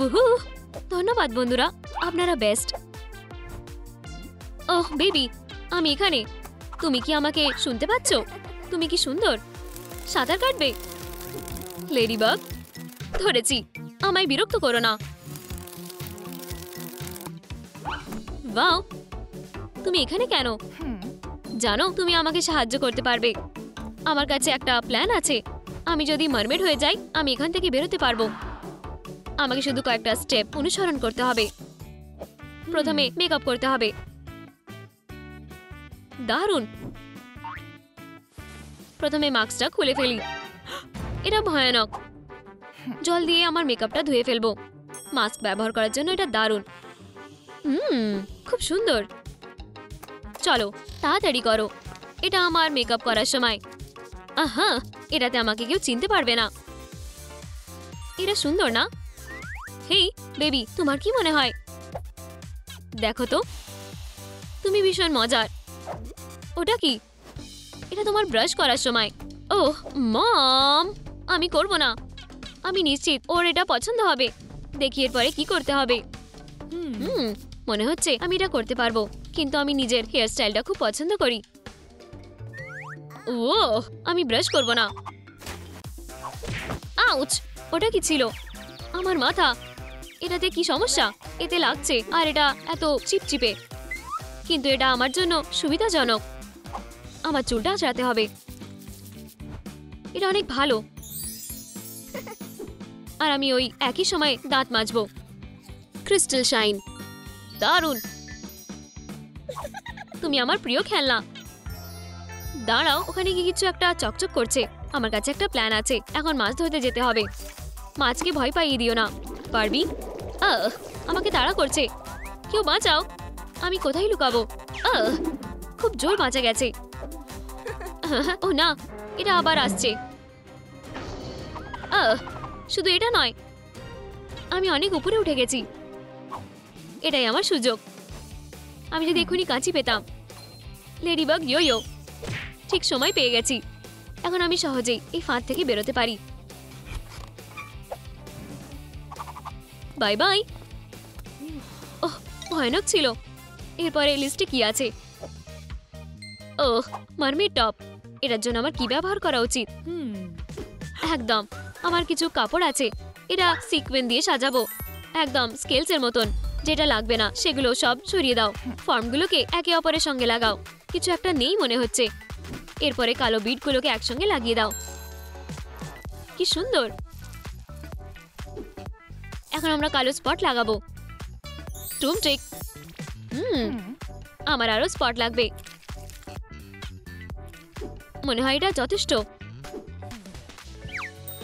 উহু, ধন্যবাদ বন্ধুরা, আপনারা বেস্ট। ওহ বেবি, আমি এখানে। তুমি কি আমাকে শুনতে পাচ্ছ? তুমি কি সুন্দর। সাঁতার কাটবে? লেডিবাগ, ধরেছি। আমায় বিরক্ত করো না। ওয়াও, তুমি এখানে কেন? জানো, তুমি আমাকে সাহায্য করতে পারবে। আমার কাছে একটা প্ল্যান আছে। আমি যদি মারমেড হয়ে যাই, আমি এখান থেকে বেরোতে পারবো। আমাকে শুধু কয়েকটা স্টেপ অনুসরণ করতে হবে। প্রথমে মেকআপ করতে হবে। দারুণ। প্রথমে মাস্কটা খুলে ফেলি। এটা ভয়ানক। জল দিয়ে আমার মেকআপটা ধুয়ে ফেলবো। মাস্ক ব্যবহার করার জন্য এটা দারুণ। খুব সুন্দর। চলো তাড়াতাড়ি করো। এটা আমার মেকআপ করার সময়। আহা, এটাতে আমাকে কেউ চিনতে পারবে না। এটা সুন্দর না? হেই বেবি, তোমার কি মনে হয়? দেখো তো, তুমি ভীষণ মজার। ওটা কি? এটা তোমার ব্রাশ করার সময়। ওহ মম, আমি করব না। আমি নিশ্চিত ওর এটা পছন্দ হবে। দেখি এরপরে কি করতে হবে। মনে হচ্ছে আমি এটা করতে পারবো, কিন্তু আমি নিজের হেয়ার স্টাইলটা খুব পছন্দ করি। ও, আমি ব্রাশ করব না। আউচ। ওটা কি ছিল? আমার মাথা। এটাতে কি সমস্যা? এতে লাগছে আর এটা এত চিপচিপে, কিন্তু এটা আমার জন্য সুবিধাজনক। আমার চুলটা আঁচড়াতে হবে। এটা অনেক ভালো। আর আমি ওই একই সময় দাঁত মাজবো। ক্রিস্টাল শাইন, দারুণ। তুমি আমার প্রিয় খেলনা। দাঁড়াও, ওখানে কি কিছু একটা চকচক করছে। আমার কাছে একটা প্ল্যান আছে। এখন মাছ ধরতে যেতে হবে। মাছকে ভয় পাইয়ে দিও না, পারবি? আমাকে তাড়া করছে। কেউ বাঁচাও। আমি কোথায় লুকাবো? খুব জোর বাঁচা গেছে। ও না, এটা আবার আসছে। শুধু এটা নয়, আমি অনেক উপরে উঠে গেছি। এটাই আমার সুযোগ। আমি যদি এখনই কাঁচি পেতাম। লেডিবাগ ইয়ো ইয়ো, ঠিক সময় পেয়ে গেছি। এখন আমি সহজেই এই ফাঁদ থেকে বেরোতে পারি। Bye bye. ওহ, ভয়ানক ছিল। এরপরে লিস্টে কি আছে? ওহ, মারমেড টপ। এটার জন্য আমার কি ব্যবহার করা উচিত? একদম, আমার কিছু কাপড় আছে। এটা সিকোয়েন্স দিয়ে সাজাবো, একদম স্কেলসের মতন। যেটা লাগবে না সেগুলো সব সরিয়ে দাও। ফর্মগুলোকে একে অপরের সঙ্গে লাগাও। কিছু একটা নেই মনে হচ্ছে। এরপরে কালো বিটগুলোকে একসঙ্গে লাগিয়ে দাও। কি সুন্দর। এখন আমরা কালো স্পট লাগাবো। টুম ট্রিক। আমার আরো স্পট লাগবে। মনে হয় এটা যথেষ্ট।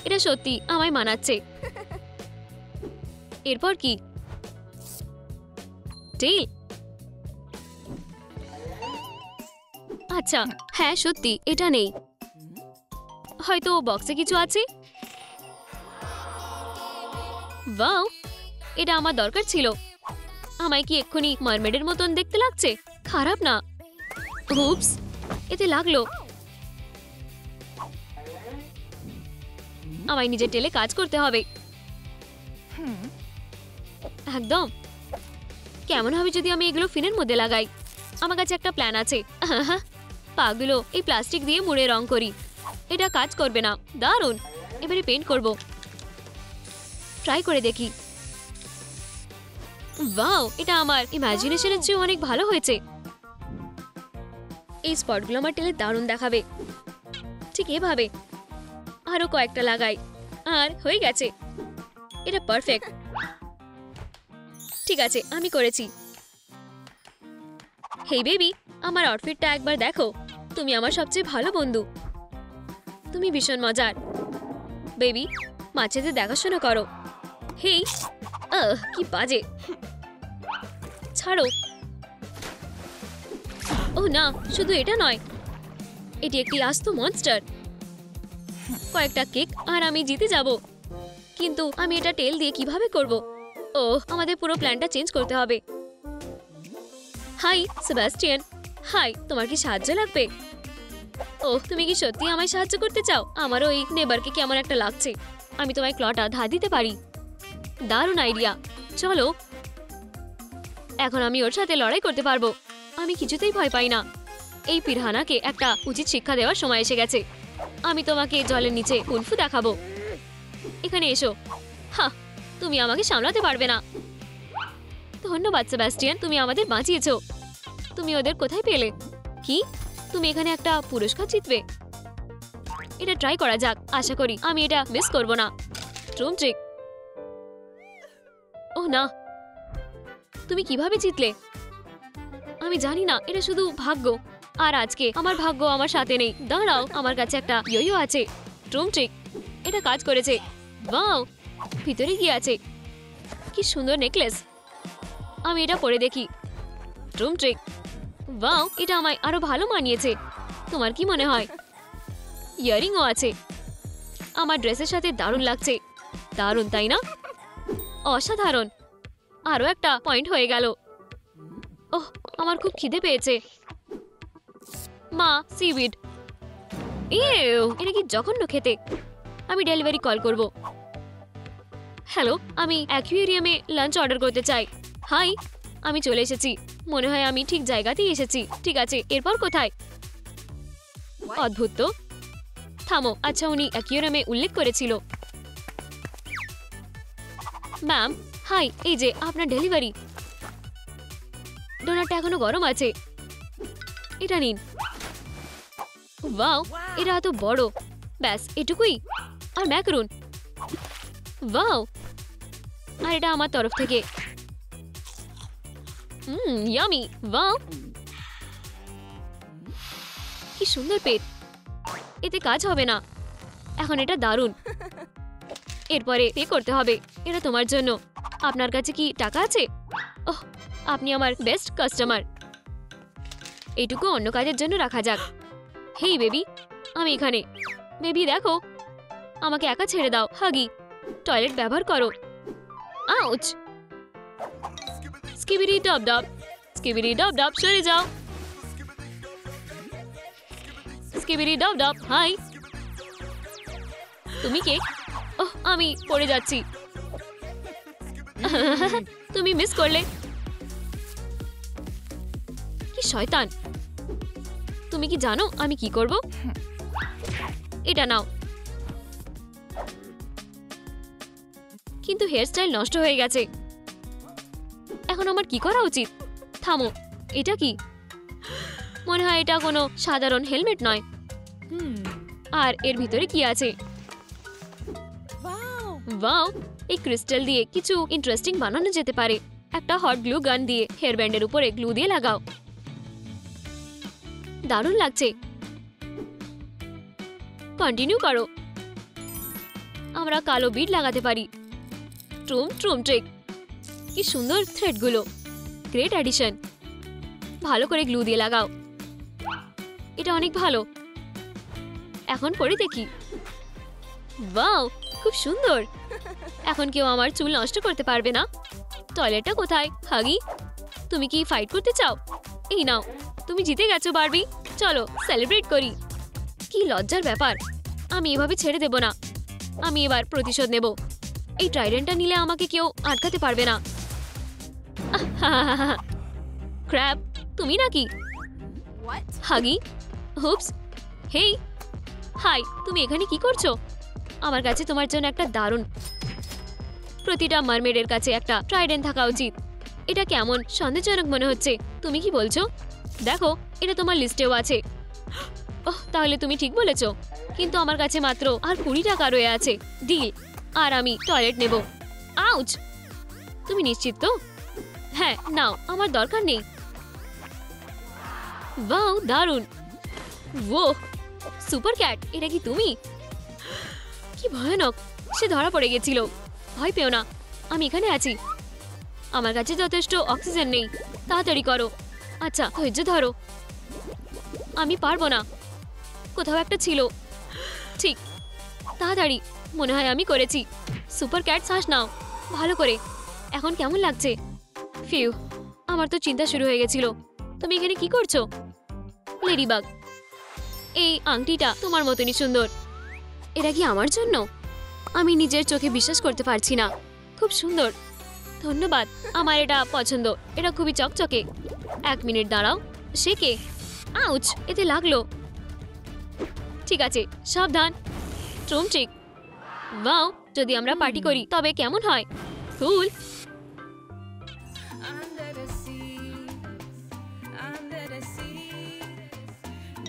এটা সত্যি আমায় মানাচ্ছে। এরপর কি? টেইল। আচ্ছা, হ্যাঁ সত্যি এটা নেই। হয়তো বক্সে কিছু আছে। ওয়াও, এটা আমার দরকার ছিল। আমায় কি এক্ষুনি মারমেডের মতন দেখতে লাগছে? খারাপ না। উপস, এতে লাগলো। আমায় নিজের টেলে কাজ করতে হবে। একদম। কেমন হবে যদি আমি এগুলো ফিনের মধ্যে লাগাই? আমার কাছে একটা প্ল্যান আছে। পাগুলো এই প্লাস্টিক দিয়ে মুড়ে রং করি। এটা কাজ করবে না। দারুণ। এবারে পেইন্ট করব। ট্রাই করে দেখি। ওয়াও, এটা আমার ইমাজিনেশনের চেয়ে অনেক ভালো হয়েছে। এই স্পটগুলো আমার টেলে দারুণ দেখাবে। ঠিক এভাবে আরো কয়েকটা লাগাই আর হয়ে গেছে। এটা পারফেক্ট। ঠিক আছে, আমি করেছি। হেই বেবি, আমার আউটফিটটা একবার দেখো। তুমি আমার সবচেয়ে ভালো বন্ধু। তুমি ভীষণ মজার। বেবি, মাছেদের দেখাশোনা করো। হেই, কি বাজে। ছাড়ো। ও না, শুধু এটা নয়, এটি একটি আস্ত মনস্টার। কয়েকটা কেক আর আমি জিতে যাব। কিন্তু আমি এটা টেল দিয়ে কিভাবে করব? ও, আমাদের পুরো প্ল্যানটা চেঞ্জ করতে হবে। High Sebastian. হাই, তোমার কি সাহায্য লাগবে? ও, তুমি কি সত্যি আমায় সাহায্য করতে চাও? আমারও এই নেবারকে কেমন একটা লাগছে। আমি তোমায় ক্লটা ধার দিতে পারি। দারুণ আইডিয়া। চলো, এখন আমি ওর সাথে লড়াই করতে পারবো। আমি কিছুতেই ভয় পাই না। এই পিরহানাকে একটা উচিত শিক্ষা দেওয়ার সময় এসে গেছে। আমি তোমাকে জলের নিচে কুনফু দেখাবো। এখানে এসো। হ্যাঁ, তুমি আমাকে সামলাতে পারবে না। ধন্যবাদ সেবাস্টিয়ান, তুমি আমাদের বাঁচিয়েছো। তুমি ওদের কোথায় পেলে? কি, তুমি এখানে একটা পুরস্কার জিতবে? এটা ট্রাই করা যাক। আশা করি আমি এটা মিস করব না। ট্রুম ট্রিক। ও না, তুমি কিভাবে জিতলে? আমি জানি না, এটা শুধু ভাগ্য। আর আজকে আমার ভাগ্য আমার সাথে নেই। দাঁড়াও, আমার কাছে একটা ইয়ো আছে। ট্রুম ট্রিক। এটা কাজ করেছে। ওয়াও, ভিতরে কি আছে? কি সুন্দর নেকলেস। আমি এটা পরে দেখি। ট্রুম ট্রিক। ওয়াও, এটা আমায় আরো ভালো মানিয়েছে। তোমার কি মনে হয়? ইয়ারিংও আছে। আমার ড্রেসের সাথে দারুণ লাগছে। দারুণ, তাই না? অসাধারণ। আরো একটা পয়েন্ট হয়ে গেল। ওহ, আমার খুব খিদে পেয়েছে। মা, সিউইড। এটা কি জঘন্য খেতে। আমি ডেলিভারি কল করব। হ্যালো, আমি অ্যাকুয়ারিয়ামে লাঞ্চ অর্ডার করতে চাই। হাই, আমি চলে এসেছি। মনে হয় আমি ঠিক জায়গাতেই এসেছি। ঠিক আছে, এরপর কোথায়? অদ্ভুত তো। থামো। আচ্ছা, উনি অ্যাকুয়ারিয়ামে উল্লেখ করেছিল। ম্যাম হাই, এই যে আপনার ডেলিভারি। ডোনাটটা এখনো গরম আছে, এটা নিন। ওয়াও, এটা এত বড়। ব্যাস এটুকুই? আর ম্যাকারুন, ওয়াও। আর এটা আমার তরফ থেকে। ইয়ামি, ওয়াও, কি সুন্দর পেট। এতে কাজ হবে না, এখন এটা দারুণ। এরপরে পে করতে হবে, এটা তোমার জন্য। আপনার কাছে কি টাকা আছে? ওহ, আপনি আমার বেস্ট কাস্টমার। এইটুকু অন্য কাজের জন্য রাখা যাক। হেই বেবি, আমি এখানে। বেবি দেখো, আমাকে একা ছেড়ে দাও। হাগি, টয়লেট ব্যবহার করো। Ouch! Skibidi dop dop, skibidi dop dop, সরে যাও। Skibidi dop dop, hi. তুমি কে? ওহ, আমি পড়ে যাচ্ছি। তুমি মিস করলে। কি শয়তান! তুমি কি জানো আমি কি করব? এটা নাও। কিন্তু হেয়ারস্টাইল নষ্ট হয়ে গেছে। এখন আমার কি করা উচিত? থামো, এটা কি? মনে হয় এটা কোনো সাধারণ হেলমেট নয়। আর এর ভিতরে কি আছে? ওয়াও, এই ক্রিস্টাল দিয়ে কিছু ইন্টারেস্টিং বানানো যেতে পারে। একটা হট গ্লু গান দিয়ে হেয়ার ব্যান্ডের উপরে গ্লু দিয়ে লাগাও। দারুণ লাগছে। কন্টিনিউ করো। আমরা কালো বিড লাগাতে পারি। ট্রুম ট্রুম ট্রিক, কি সুন্দর থ্রেডগুলো। Great addition. ভালো করে গ্লু দিয়ে লাগাও। এটা অনেক ভালো। এখন পরে দেখি। ওয়াও, খুব সুন্দর। এখন কেউ আমার চুল নষ্ট করতে পারবে না। টয়লেটটা কোথায়? হাগি, তুমি কি ফাইট করতে চাও? এই নাও, তুমি জিতে গেছো বারবি। চলো সেলিব্রেট করি। কি লজ্জার ব্যাপার। আমি এভাবে ছেড়ে দেব না। আমি এবার প্রতিশোধ নেব। এই ট্রাইডেন্টটা নিলে আমাকে কেউ আটকাতে পারবে না। ক্র্যাব, তুমি নাকি? হাগি, হুপস, হেই, হাই, তুমি এখানে কি করছো? আমার কাছে তোমার জন্য একটা দারুণ। প্রতিটা মারমেডের কাছে একটা ট্রাইডেন্ট থাকা উচিত। এটা কেমন সন্দেহজনক মনে হচ্ছে। তুমি কি বলছো? দেখো, এটা তোমার লিস্টেও আছে। ওহ, তাহলে তুমি ঠিক বলেছো। কিন্তু আমার কাছে মাত্র আর 20 টাকা রয়ে আছে। ডিল। আর আমি টয়লেট নেব। আউচ! তুমি নিশ্চিত তো? হ্যাঁ, নাও, আমার দরকার নেই। ওয়াও, দারুণ। ও সুপার ক্যাট, এটা কি তুমি? কি ভয়ানক। সে ধরা পড়ে গেছিল। ভয় পেও না, আমি এখানে আছি। আমার কাছে যথেষ্ট অক্সিজেন নেই। তাড়াতাড়ি করো। আচ্ছা, ধৈর্য ধরো। আমি পারবো না। কোথাও একটা ছিল। ঠিক, তাড়াতাড়ি। মনে হয় আমি করেছি। সুপার ক্যাট, শ্বাস নাও ভালো করে। এখন কেমন লাগছে? ফিউ, আমার তো চিন্তা শুরু হয়ে গেছিল। তুমি এখানে কি করছো? লেডিবাগ, এই আংটিটা তোমার মতনই সুন্দর। এটা কি আমার জন্য? আমি নিজের চোখে বিশ্বাস করতে পারছি না। খুব সুন্দর। ধন্যবাদ, আমার এটা পছন্দ। এটা খুবই চকচকে। 1 মিনিট দাঁড়াও। সে কে? আউচ, এতে লাগলো। ঠিক আছে, সাবধান। ট্রুম ট্রিক। ওয়াও, যদি আমরা পার্টি করি তবে কেমন হয়? ফুল। Under the sea, under the sea,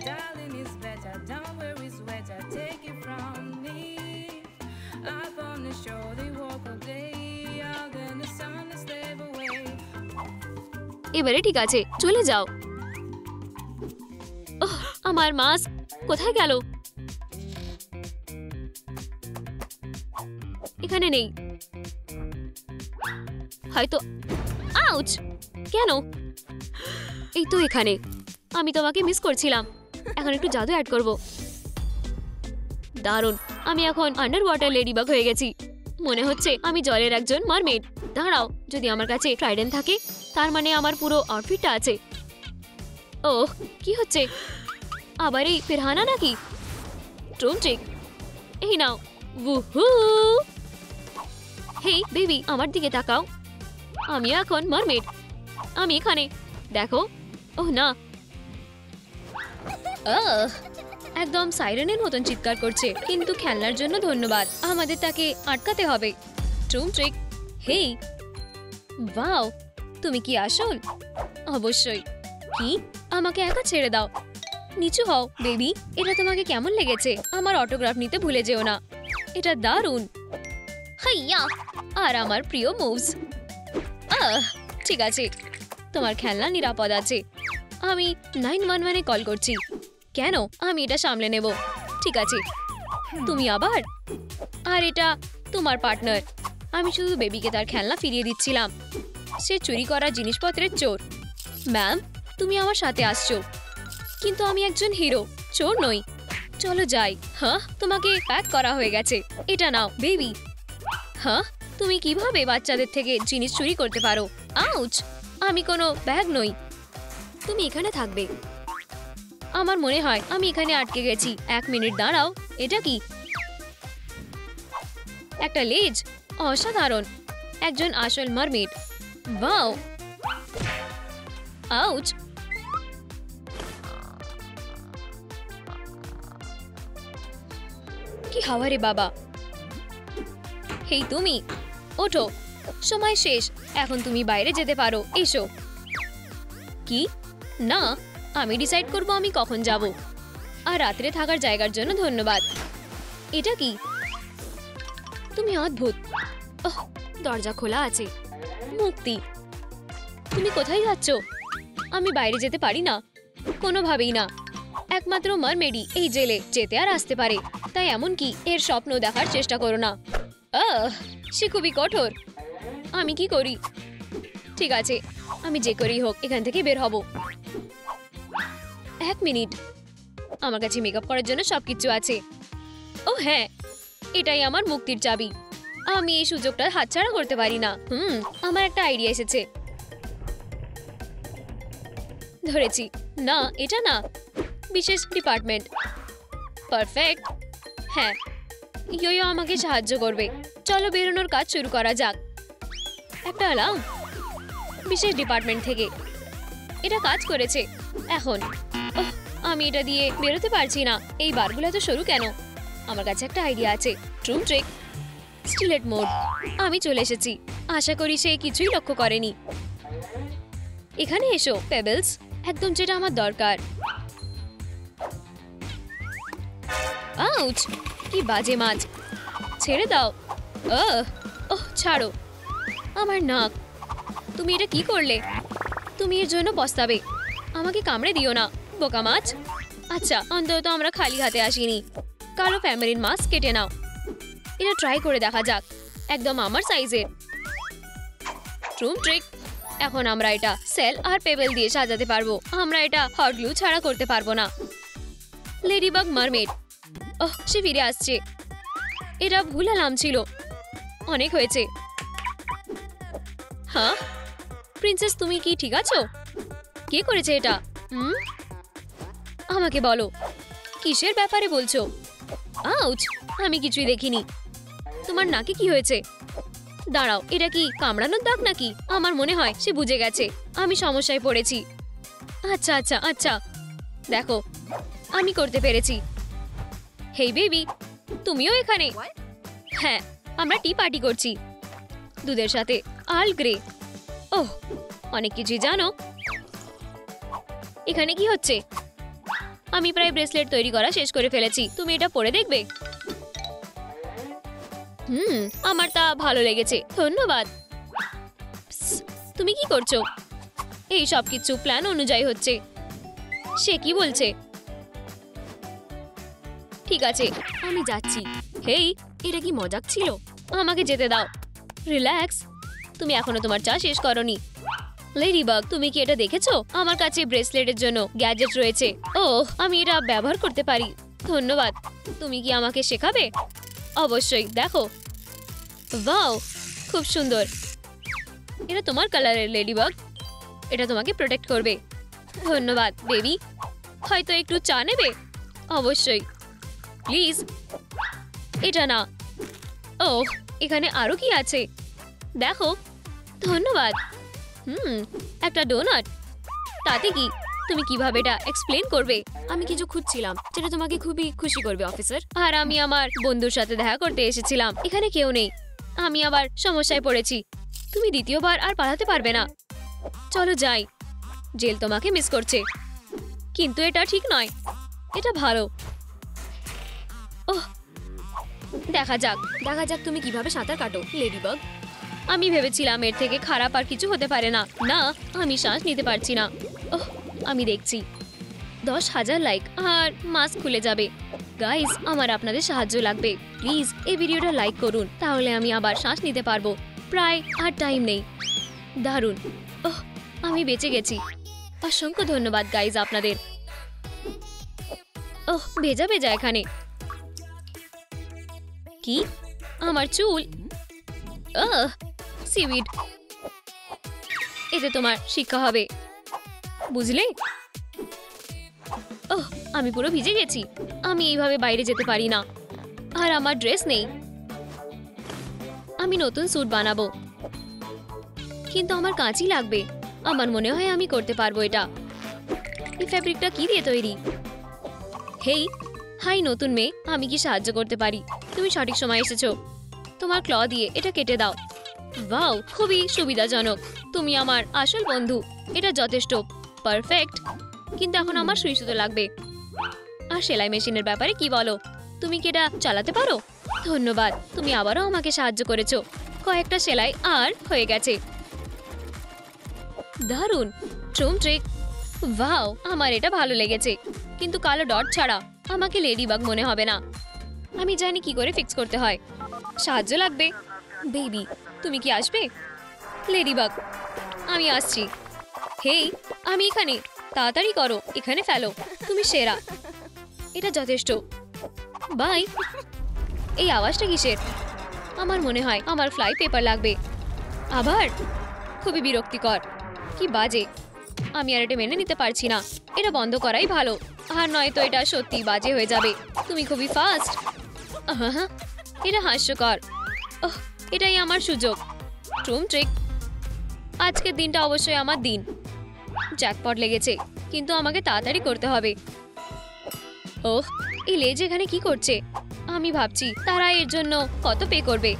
darling is better down where it's wetter. Take it from me. Up on the shore they walk all day, out in the sun they slave away. এবারে ঠিক আছে, চলে যাও। ওহ, আমার মাস্ক কোথায় গেল? এখানে নেই হয়তো। আউচ! কেন? এই তো এখানে। আমি তোমাকে মিস করছিলাম। এখন একটু জাদু অ্যাড করব। দারুণ। আমি এখন আন্ডার ওয়াটার লেডিবাগ হয়ে গেছি। মনে হচ্ছে আমি জলের একজন মারমেড। দাঁড়াও, যদি আমার কাছে ট্রাইডেন্ট থাকে তার মানে আমার পুরো আউটফিটটা আছে। ওহ, কি হচ্ছে? আবার এই ফিরহানা নাকি? ট্রুম ট্রিক। এই নাও। উহু! হেই বেবি, আমার দিকে তাকাও। আমি এখন মারমেড। আমি এখানে। দেখো। ওহ না। একদম সাইরেনের মতন চিৎকার করছে। কিন্তু খেলনার জন্য ধন্যবাদ। আমাদের তাকে আটকাতে হবে। ট্রুম ট্রিক। হেই, ওয়াও, তুমি কি আসল? অবশ্যই। কি? আমাকে একা ছেড়ে দাও। নিচু হও বেবি। এটা তোমাকে কেমন লেগেছে? আমার অটোগ্রাফ নিতে ভুলে যেও না। এটা দারুণ। হাইয়া! আর আমার প্রিয় মুভস। ঠিক আছে, তোমার খেলনা নিরাপদ আছে। আমি 911-এ কল করছি। কেন? আমি এটা সামলে নেব। ঠিক আছে, তুমি আবার? আর এটা তোমার পার্টনার। আমি শুধু বেবিকে তার খেলনা ফিরিয়ে দিচ্ছিলাম। সে চুরি করা জিনিসপত্রের চোর। ম্যাম, তুমি আমার সাথে আসছো, কিন্তু আমি একজন হিরো, চোর নই। চলো যাই। হ্যাঁ, তোমাকে প্যাক করা হয়ে গেছে। এটা নাও বেবি। হ্যাঁ, তুমি কিভাবে বাচ্চাদের থেকে জিনিস চুরি করতে পারো? আউচ! আমি কোনো ব্যাগ নই। তুমি এখানে থাকবে। আমার মনে হয় আমি এখানে আটকে গেছি। 1 মিনিট দাঁড়াও। এটা কি? একটা লেজ। অসাধারণ। একজন আসল মারমেড। ওয়াও! আউচ! কি হাওয়া রে বাবা। হেই তুমি, ওঠো। সময় শেষ। এখন তুমি বাইরে যেতে পারো। এসো। কি? না, আমি ডিসাইড করব আমি কখন যাব। আর রাত্রে থাকার জায়গার জন্য ধন্যবাদ। এটা কি? তুমি অদ্ভুত। ওহ, দরজা খোলা আছে। মুক্তি। তুমি কোথায় যাচ্ছ? আমি বাইরে যেতে পারি না, কোনোভাবেই না। একমাত্র মারমেডি এই জেলে যেতে আর আসতে পারে। তাই এমনকি এর স্বপ্ন দেখার চেষ্টা করো না। সে খুবই কঠোর। আমি কি করি? ঠিক আছে, আমি যে করেই হোক এখান থেকে বের হব। 1 মিনিট। আমার কাছে মেকআপ করার জন্য সবকিছু আছে। ও হ্যাঁ, এটাই আমার মুক্তির চাবি। আমি এই সুযোগটা হাতছাড়া করতে পারি না। আমার একটা আইডিয়া এসেছে। ধরেছি। না, এটা না, বিশেষ ডিপার্টমেন্ট। পারফেক্ট। হ্যাঁ, ইয়ো আমাকে সাহায্য করবে। চলো বেরোনোর কাজ শুরু করা যাক। একটা অ্যালার্ম বিশেষ ডিপার্টমেন্ট থেকে। এটা কাজ করেছে। এখন আমি এটা দিয়ে বেরোতে পারছি না। এই বারগুলো তো সরু কেন? আমার কাছে একটা আইডিয়া আছে। ট্রুম ট্রিক, স্টিলেট মোড। আমি চলে এসেছি। আশা করি সে কিছুই লক্ষ্য করেনি। এখানে এসো পেবেলস, একদম যেটা আমার দরকার। আউচ! কি বাজে মাছ। ছেড়ে দাও। ওহ, ছাড়ো। আমার নাক। তুমি এটা কি করলে? তুমি এর জন্য পস্তাবে। আমাকে কামড়ে দিও না, বোকা মাছ। আচ্ছা, অন্তত আমরা খালি হাতে আসিনি। কালো ফ্যামিলির মাস্ক কেটে নাও। এটা ট্রাই করে দেখা যাক। একদম আমার সাইজের। ট্রুম ট্রিক। এখন আমরা এটা সেল আর পেবেল দিয়ে সাজাতে পারবো। আমরা এটা হট গ্লু ছাড়া করতে পারবো না। Ladybug mermaid. ওহ, সে ফিরে আসছে। এটা ভুল অ্যালার্ম ছিল। অনেক হয়েছে। হ্যাঁ, প্রিন্সেস, তুমি কি ঠিক আছো? কে করেছে এটা? আমাকে বলো, কিসের ব্যাপারে বলছো? আউচ! আমি কিছুই দেখিনি। তোমার নাকে কি হয়েছে? দাঁড়াও, এটা কি কামড়ানোর দাগ নাকি? আমার মনে হয় সে বুঝে গেছে আমি সমস্যায় পড়েছি। আচ্ছা আচ্ছা আচ্ছা, দেখো, আমি করতে পেরেছি। হেই বেবি, তুমিও এখানে? হ্যাঁ, আমরা টি পার্টি করছি দুধের সাথে আর্ল গ্রে। ওহ, অনেক কিছুই জানো। এখানে কি হচ্ছে? আমি প্রায় ব্রেসলেট তৈরি করা শেষ করে ফেলেছি। তুমি এটা পরে দেখবে। আমার তা ভালো লেগেছে, ধন্যবাদ। তুমি কি করছো? এই সব কিছু প্ল্যান অনুযায়ী হচ্ছে। সে কি বলছে? ঠিক আছে, আমি যাচ্ছি। হেই, এটা কি মজাক ছিল? আমাকে যেতে দাও। রিল্যাক্স, তুমি এখনো তোমার চা শেষ করনি। লেডিবাগ, তুমি কি এটা দেখেছো? আমার কাছে ব্রেসলেটের জন্য গ্যাজেট রয়েছে। ওহ, আমি এটা ব্যবহার করতে পারি। ধন্যবাদ। তুমি কি আমাকে শেখাবে? অবশ্যই, দেখো। ওয়াও, খুব সুন্দর। এটা তোমার কালারের লেডিবাগ। এটা তোমাকে প্রোটেক্ট করবে। ধন্যবাদ বেবি। হয়তো একটু চা নেবে? অবশ্যই, প্লিজ। এটা না। ওহ, এখানে আরো কি আছে দেখো। ধন্যবাদ। একটা ডোনাট। তাতে কি? তুমি কিভাবে এটা এক্সপ্লেন করবে? আমি কিছু খুঁজছিলাম যেটা তোমাকে খুবই খুশি করবে অফিসার। আর আমি আমার বন্ধুর সাথে দেখা করতে এসেছিলাম। এখানে কেউ নেই। আমি আবার সমস্যায় পড়েছি। তুমি দ্বিতীয়বার আর পালাতে পারবে না। চলো যাই, জেল তোমাকে মিস করছে। কিন্তু এটা ঠিক নয়, এটা ভালো। ওহ, দেখা যাক তুমি কিভাবে সাঁতার কাটো লেডিবাগ। আমি ভেবেছিলাম এর থেকে খারাপ আর কিছু হতে পারে না। না, আমি শ্বাস নিতে পারছি না। ওহ, আমি দেখছি 10,000 লাইক আর মাস্ক খুলে যাবে। গাইস, আমার আপনাদের সাহায্য লাগবে। প্লিজ এই ভিডিওটা লাইক করুন, তাহলে আমি আবার শ্বাস নিতে পারবো। প্রায় আর টাইম নেই। দারুণ। ওহ, আমি বেঁচে গেছি। অসংখ্য ধন্যবাদ গাইস আপনাদের। ওহ, ভেজা ভেজা এখানে। কি? আমার চুল? সিউইড। এতে তোমার শিক্ষা হবে, বুঝলে? ওহ, আমি পুরো ভিজে গেছি। আমি এইভাবে বাইরে যেতে পারি না। আর আমার ড্রেস নেই। আমি নতুন স্যুট বানাবো, কিন্তু আমার কাঁচি লাগবে। আমার মনে হয় আমি করতে পারবো এটা। এই ফ্যাব্রিকটা কি দিয়ে তৈরি? হেই, হাই নতুন মেয়ে, আমি কি সাহায্য করতে পারি? তুমি সঠিক সময় এসেছো। তোমার ক্ল দিয়ে এটা কেটে দাও। ওয়াও, খুবই সুবিধাজনক। তুমি আমার আসল বন্ধু। এটা যথেষ্ট পারফেক্ট। কিন্তু এখন আমার সুই সুতো লাগবে। আর সেলাই মেশিনের ব্যাপারে কি বলো? তুমি কি এটা চালাতে পারো? ধন্যবাদ, তুমি আবারও আমাকে সাহায্য করেছো। কয়েকটা সেলাই আর হয়ে গেছে। দারুণ ট্রুম ট্রিক। ওয়াও, আমার এটা ভালো লেগেছে, কিন্তু কালো ডট ছাড়া আমাকে লেডিবাগ মনে হবে না। আমি জানি কি করে ফিক্স করতে হয়। সাহায্য লাগবে? বেবি, তুমি কি আসবে? লেডিবাগ, আমি আসছি। হেই, আমি এখানে। তাড়াতাড়ি করো, এখানে ফেলো। তুমি সেরা। এটা যথেষ্ট। বাই। এই আওয়াজটা কিসের? আমার মনে হয় আমার ফ্লাই পেপার লাগবে। আবার? খুবই বিরক্তিকর। কি বাজে। আমি আর এটা মেনে নিতে পারছি না। এটা বন্ধ করাই ভালো, আর নয়তো এটা সত্যি বাজে হয়ে যাবে। তুমি খুবই ফাস্ট। এটা হাস্যকর। ওহ, এটাই আমার সুযোগ। ট্রুম ট্রিক। আজকের দিনটা অবশ্যই আমার দিন। জ্যাকপট লেগেছে, কিন্তু আমাকে তাড়াতাড়ি করতে হবে। ওহ, এই লেজ এখানে কি করছে? আমি ভাবছি তারা এর জন্য কত পে করবে।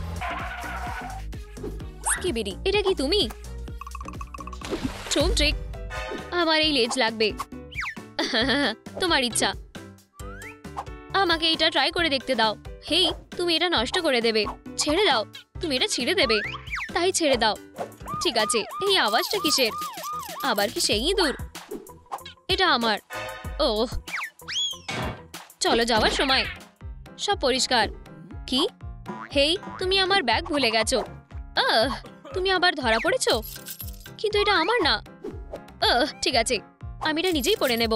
স্কিবিডি, এটা কি তুমি? ট্রুম ট্রিক। আমার এই লেজ লাগবে। তোমার ইচ্ছা। আমাকে এটা ট্রাই করে দেখতে দাও। হেই, তুমি এটা নষ্ট করে দেবে। ছেড়ে দাও। তুমি এটা ছিঁড়ে দেবে। তাই ছেড়ে দাও। ঠিক আছে। এই আওয়াজটা কিসের? আবার কি সেই ইঁদুর? এটা আমার। ওহ, চলো যাওয়ার সময়। সব পরিষ্কার। কি? হেই, তুমি আমার ব্যাগ ভুলে গেছো। তুমি আবার ধরা পড়েছো? কিন্তু এটা আমার না। ঠিক আছে, আমি এটা নিজেই পরে নেব।